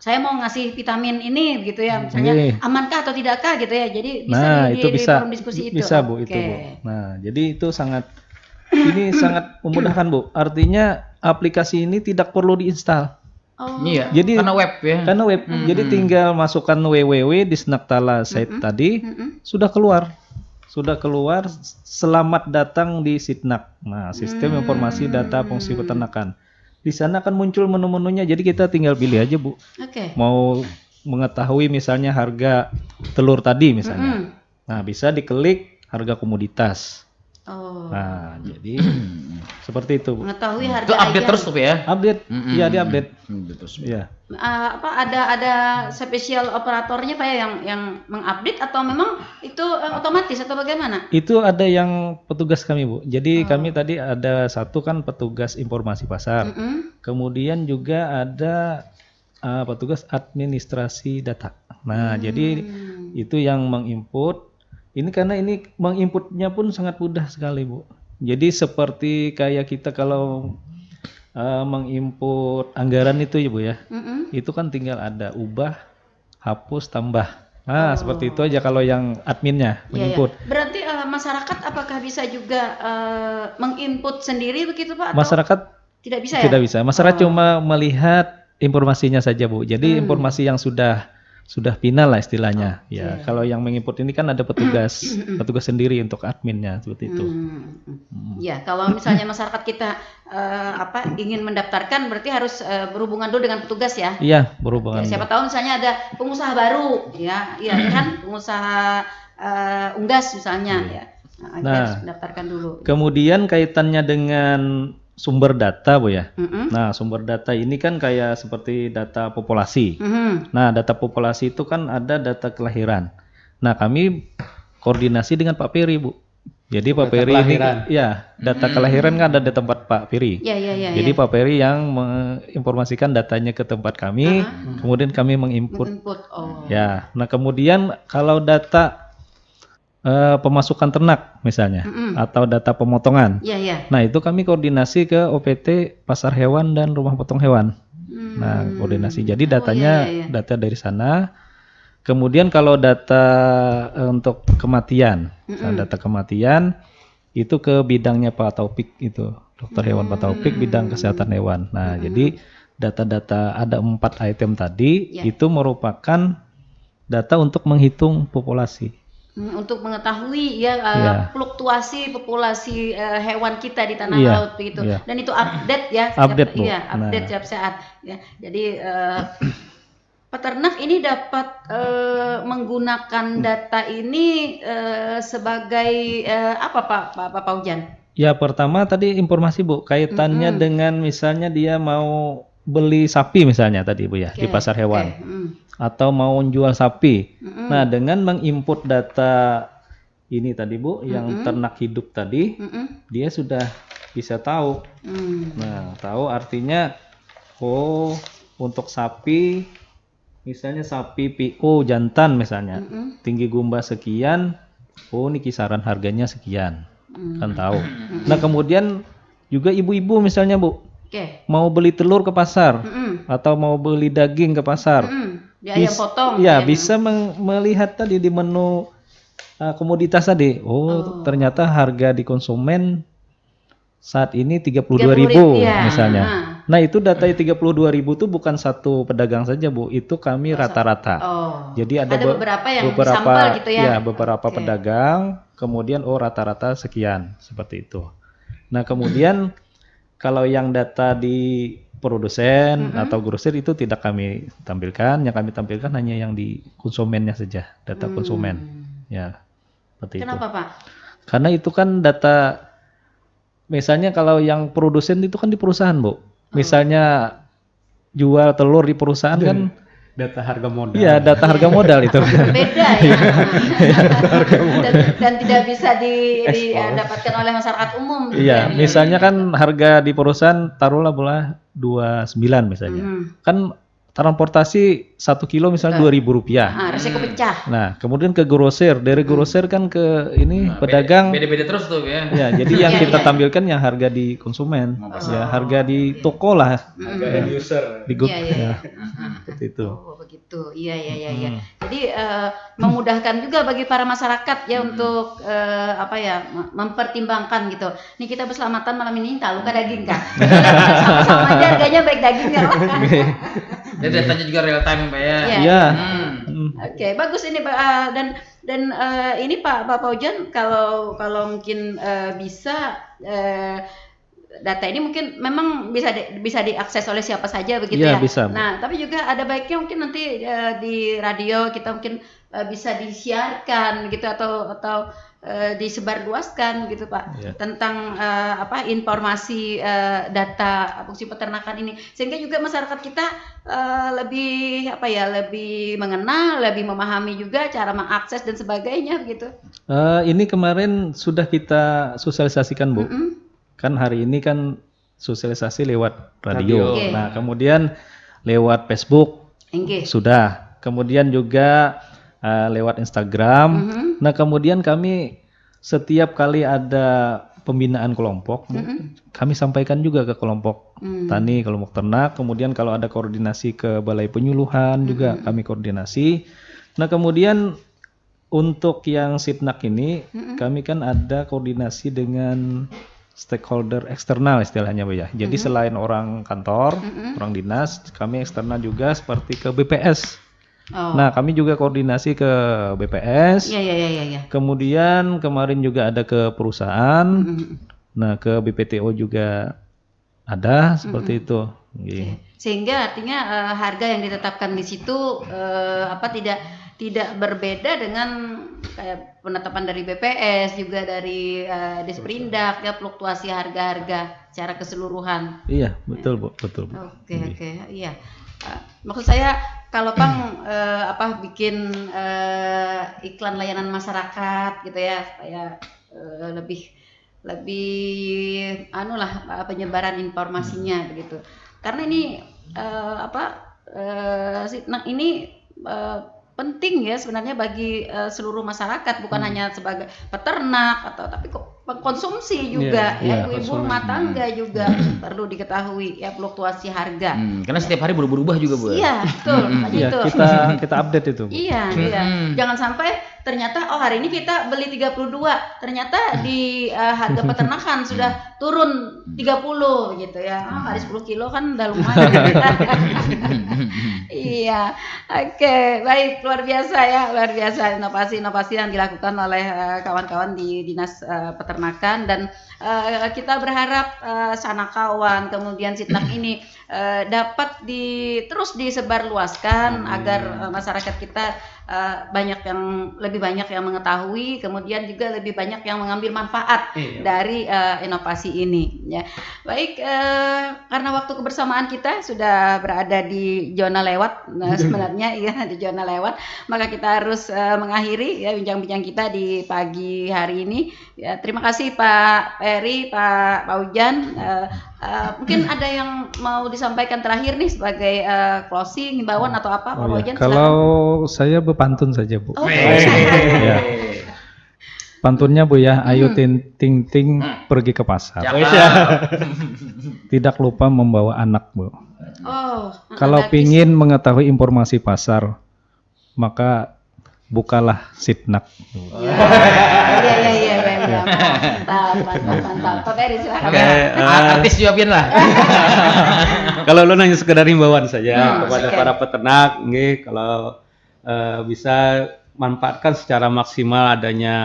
Speaker 1: saya mau ngasih vitamin ini gitu ya, misalnya amankah atau tidakkah gitu ya. Jadi bisa di forum diskusi itu.
Speaker 4: Bisa Bu, itu Bu. Nah, jadi itu sangat memudahkan Bu. Artinya aplikasi ini tidak perlu diinstal.
Speaker 3: Iya,
Speaker 4: jadi
Speaker 3: karena web ya.
Speaker 4: Karena web. Jadi tinggal masukkan www.disnaktala site tadi sudah keluar. Selamat datang di Sitnak. Nah, sistem informasi data fungsi peternakan. Di sana akan muncul menu-menunya. Jadi kita tinggal pilih aja Bu. Mau mengetahui misalnya harga telur tadi misalnya. Nah, bisa diklik harga komoditas. Nah, jadi seperti itu Bu.
Speaker 1: Mengetahui harga
Speaker 3: itu update terus tuh ya?
Speaker 4: Update, iya diupdate.
Speaker 3: Ya.
Speaker 1: Ada spesial operatornya Pak ya yang mengupdate atau memang itu otomatis atau bagaimana?
Speaker 4: Itu ada yang petugas kami Bu. Jadi kami tadi ada satu kan petugas informasi pasar. Kemudian juga ada petugas administrasi data. Nah, jadi itu yang menginput. Ini karena ini menginputnya pun sangat mudah sekali Bu. Jadi seperti kayak kita kalau menginput anggaran itu ya Bu ya. Itu kan tinggal ada ubah, hapus, tambah. Nah, seperti itu aja kalau yang adminnya menginput.
Speaker 1: Berarti masyarakat apakah bisa juga menginput sendiri begitu Pak?
Speaker 4: Masyarakat
Speaker 1: tidak bisa ya?
Speaker 4: Tidak bisa. Masyarakat cuma melihat informasinya saja Bu. Jadi informasi yang sudah final lah istilahnya. Ya, kalau yang menginput ini kan ada petugas sendiri untuk adminnya seperti itu.
Speaker 1: Ya, kalau misalnya masyarakat kita ingin mendaftarkan berarti harus berhubungan dulu dengan petugas ya.
Speaker 4: Iya, berhubungan.
Speaker 1: Siapa tahu misalnya ada pengusaha baru ya, kan pengusaha unggas misalnya ya. Nah, harus mendaftarkan dulu.
Speaker 4: Kemudian kaitannya dengan sumber data Bu ya. Nah, sumber data ini kan kayak seperti data populasi. Nah, data populasi itu kan ada data kelahiran. Nah, kami koordinasi dengan Pak Peri Bu. Jadi Pak Peri ini ya data kelahiran kan ada di tempat Pak Peri. Jadi Pak Peri yang menginformasikan datanya ke tempat kami, kemudian kami menginput. Ya, nah kemudian kalau data pemasukan ternak misalnya atau data pemotongan. Nah, itu kami koordinasi ke OPT pasar hewan dan rumah potong hewan. Nah, koordinasi. Jadi datanya data dari sana. Kemudian kalau data untuk kematian, data kematian itu ke bidangnya Pak Taufik itu, dokter hewan Pak Taufik bidang kesehatan hewan. Nah, jadi data-data ada 4 item tadi itu merupakan data untuk menghitung populasi.
Speaker 1: Untuk mengetahui fluktuasi populasi hewan kita di tanah laut begitu. Dan itu update ya. Update setiap saat ya. Jadi peternak ini dapat menggunakan data ini sebagai apa Pak Paujan?
Speaker 4: Ya, pertama tadi informasi Bu kaitannya dengan misalnya dia mau beli sapi misalnya tadi Bu ya di pasar hewan. Atau mau jual sapi. Nah, dengan menginput data ini tadi Bu, yang ternak hidup tadi, dia sudah bisa tahu. Nah, tahu artinya, untuk sapi, misalnya sapi PO jantan misalnya, tinggi gumba sekian, ini kisaran harganya sekian, kan tahu. Nah, kemudian juga ibu-ibu misalnya Bu, mau beli telur ke pasar, atau mau beli daging ke pasar.
Speaker 1: Ayam potong.
Speaker 4: Ya, bisa melihat tadi di menu komoditas tadi. Ternyata harga di konsumen saat ini 32.000 misalnya. Nah, itu data 32.000 itu bukan satu pedagang saja Bu, itu kami rata-rata. Jadi ada
Speaker 1: beberapa yang sampel gitu ya.
Speaker 4: Ya, beberapa pedagang, kemudian rata-rata sekian, seperti itu. Nah, kemudian kalau yang data di produsen atau grosir itu tidak kami tampilkan, yang kami tampilkan hanya yang di konsumennya saja, data konsumen. Ya, seperti itu.
Speaker 1: Kenapa Pak?
Speaker 4: Karena itu kan data, misalnya kalau yang produsen itu kan di perusahaan Bu. Misalnya jual telur di perusahaan kan
Speaker 2: data harga modal.
Speaker 4: Iya, data harga modal itu.
Speaker 1: Beda ya. dan tidak bisa didapatkan oleh masyarakat umum.
Speaker 4: Iya, misalnya kan harga di perusahaan taruhlah 29 misalnya. Kan transportasi 1 kilo misalnya Rp2.000.
Speaker 1: Resiko pecah.
Speaker 4: Nah, kemudian ke grosir, dari grosir kan ke ini pedagang.
Speaker 3: Beda-beda terus tuh ya.
Speaker 4: Ya, jadi yang kita tampilkan yang harga di konsumen, ya harga di toko lah.
Speaker 2: Harga end user.
Speaker 4: Di seperti itu.
Speaker 1: Begitu. Iya. Jadi memudahkan juga bagi para masyarakat ya untuk mempertimbangkan gitu. Nih kita berselamatan malam ini tak luka daging kan. Sama-sama aja harganya baik dagingnya lah.
Speaker 3: Jadi datanya juga real time Pak ya.
Speaker 4: Iya.
Speaker 1: Oke, bagus ini Pak. Dan ini Pak Paujan kalau mungkin bisa data ini mungkin memang bisa diakses oleh siapa saja begitu ya.
Speaker 4: Bisa.
Speaker 1: Nah, tapi juga ada baiknya mungkin nanti di radio kita mungkin bisa disiarkan gitu atau disebarluaskan gitu Pak tentang informasi data fungsi peternakan ini sehingga juga masyarakat kita lebih mengenal, lebih memahami juga cara mengakses dan sebagainya gitu.
Speaker 4: Ini kemarin sudah kita sosialisasikan Bu. Kan hari ini kan sosialisasi lewat radio. Nah, kemudian lewat Facebook sudah. Kemudian juga lewat Instagram. Nah, kemudian kami setiap kali ada pembinaan kelompok, Bu, kami sampaikan juga ke kelompok tani, kelompok ternak. Kemudian kalau ada koordinasi ke balai penyuluhan juga kami koordinasi. Nah kemudian untuk yang Sitnak ini kami kan ada koordinasi dengan stakeholder eksternal istilahnya, Bu ya. Jadi selain orang kantor, orang dinas, kami eksternal juga seperti ke BPS. Nah, kami juga koordinasi ke BPS.
Speaker 1: Iya.
Speaker 4: Kemudian kemarin juga ada ke perusahaan. Nah, ke BPTO juga ada seperti itu.
Speaker 1: Okay. Sehingga artinya harga yang ditetapkan di situ tidak berbeda dengan kayak penetapan dari BPS, juga dari Disperindak, ya, fluktuasi harga-harga secara keseluruhan.
Speaker 4: Iya, betul Bu, betul Bu.
Speaker 1: Oke, iya. Maksud saya kalau Pang bikin iklan layanan masyarakat gitu ya, supaya lebih penyebaran informasinya begitu. Karena ini Sitnak ini penting ya sebenarnya bagi seluruh masyarakat, bukan hanya sebagai peternak tapi konsumsi juga, ibu-ibu rumah tangga juga perlu diketahui ya fluktuasi harga.
Speaker 3: Karena setiap hari berubah juga, Bu.
Speaker 1: Iya, betul.
Speaker 4: Iya, kita update itu, Bu.
Speaker 1: Iya. Jangan sampai ternyata hari ini kita beli 32, ternyata di harga peternakan sudah turun 30 gitu ya. Hari 10 kilo kan udah lumayan. Iya. Oke, baik, luar biasa inovasi yang dilakukan oleh kawan-kawan di Dinas Peternakan, dan kita berharap Sanakawan kemudian Sitnak ini dapat terus disebarluaskan agar masyarakat kita lebih banyak yang mengetahui, kemudian juga lebih banyak yang mengambil manfaat dari inovasi ini ya. Baik, karena waktu kebersamaan kita sudah berada di zona lewat, sebenarnya ya di zona lewat, maka kita harus mengakhiri ya bincang-bincang kita di pagi hari ini ya. Terima kasih Pak Peri, Pak Ujan. Mungkin ada yang mau disampaikan terakhir nih sebagai closing, himbauan atau apa, Pak Ujan?
Speaker 4: Kalau saya berpantun saja, Bu.
Speaker 1: Okay.
Speaker 4: Ya. Pantunnya, Bu ya, ayo ting pergi ke pasar. Tidak lupa membawa anak, Bu. Kalau pingin mengetahui informasi pasar, maka bukalah Sitnak.
Speaker 1: Iya. Mantap. Pak Peri silakan.
Speaker 3: Artis jawabin lah.
Speaker 2: Kalau lo nanya sekedar himbauan saja kepada para peternak, kalau bisa manfaatkan secara maksimal adanya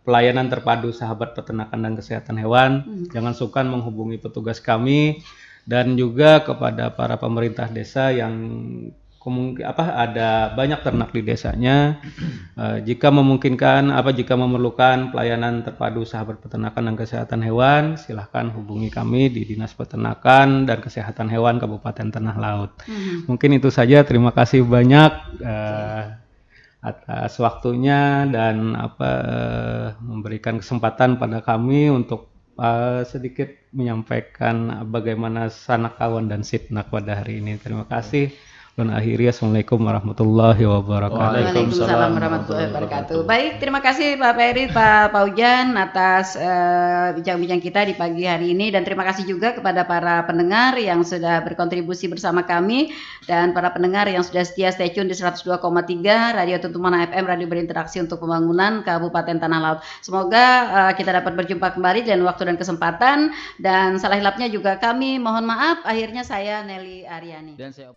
Speaker 2: pelayanan terpadu sahabat peternakan dan kesehatan hewan. Jangan sungkan menghubungi petugas kami, dan juga kepada para pemerintah desa yang ada banyak ternak di desanya. Jika memungkinkan, jika memerlukan pelayanan terpadu sahabat peternakan dan kesehatan hewan, silahkan hubungi kami di Dinas Peternakan dan Kesehatan Hewan Kabupaten Tanah Laut. Mungkin itu saja. Terima kasih banyak atas waktunya dan memberikan kesempatan pada kami untuk sedikit menyampaikan bagaimana Sanakawan dan Sitnak pada hari ini. Terima kasih. Dan akhirnya Assalamualaikum warahmatullahi wabarakatuh.
Speaker 1: Waalaikumsalam warahmatullahi wabarakatuh. Baik, terima kasih Pak Peri, Pak Ujan atas bincang-bincang kita di pagi hari ini, dan terima kasih juga kepada para pendengar yang sudah berkontribusi bersama kami, dan para pendengar yang sudah setia stay tune di 102,3 Radio Tuntumana FM, radio berinteraksi untuk pembangunan Kabupaten Tanah Laut. Semoga kita dapat berjumpa kembali dalam waktu dan kesempatan, dan salah hilapnya juga kami mohon maaf. Akhirnya saya Nelly Aryani.
Speaker 3: Dan saya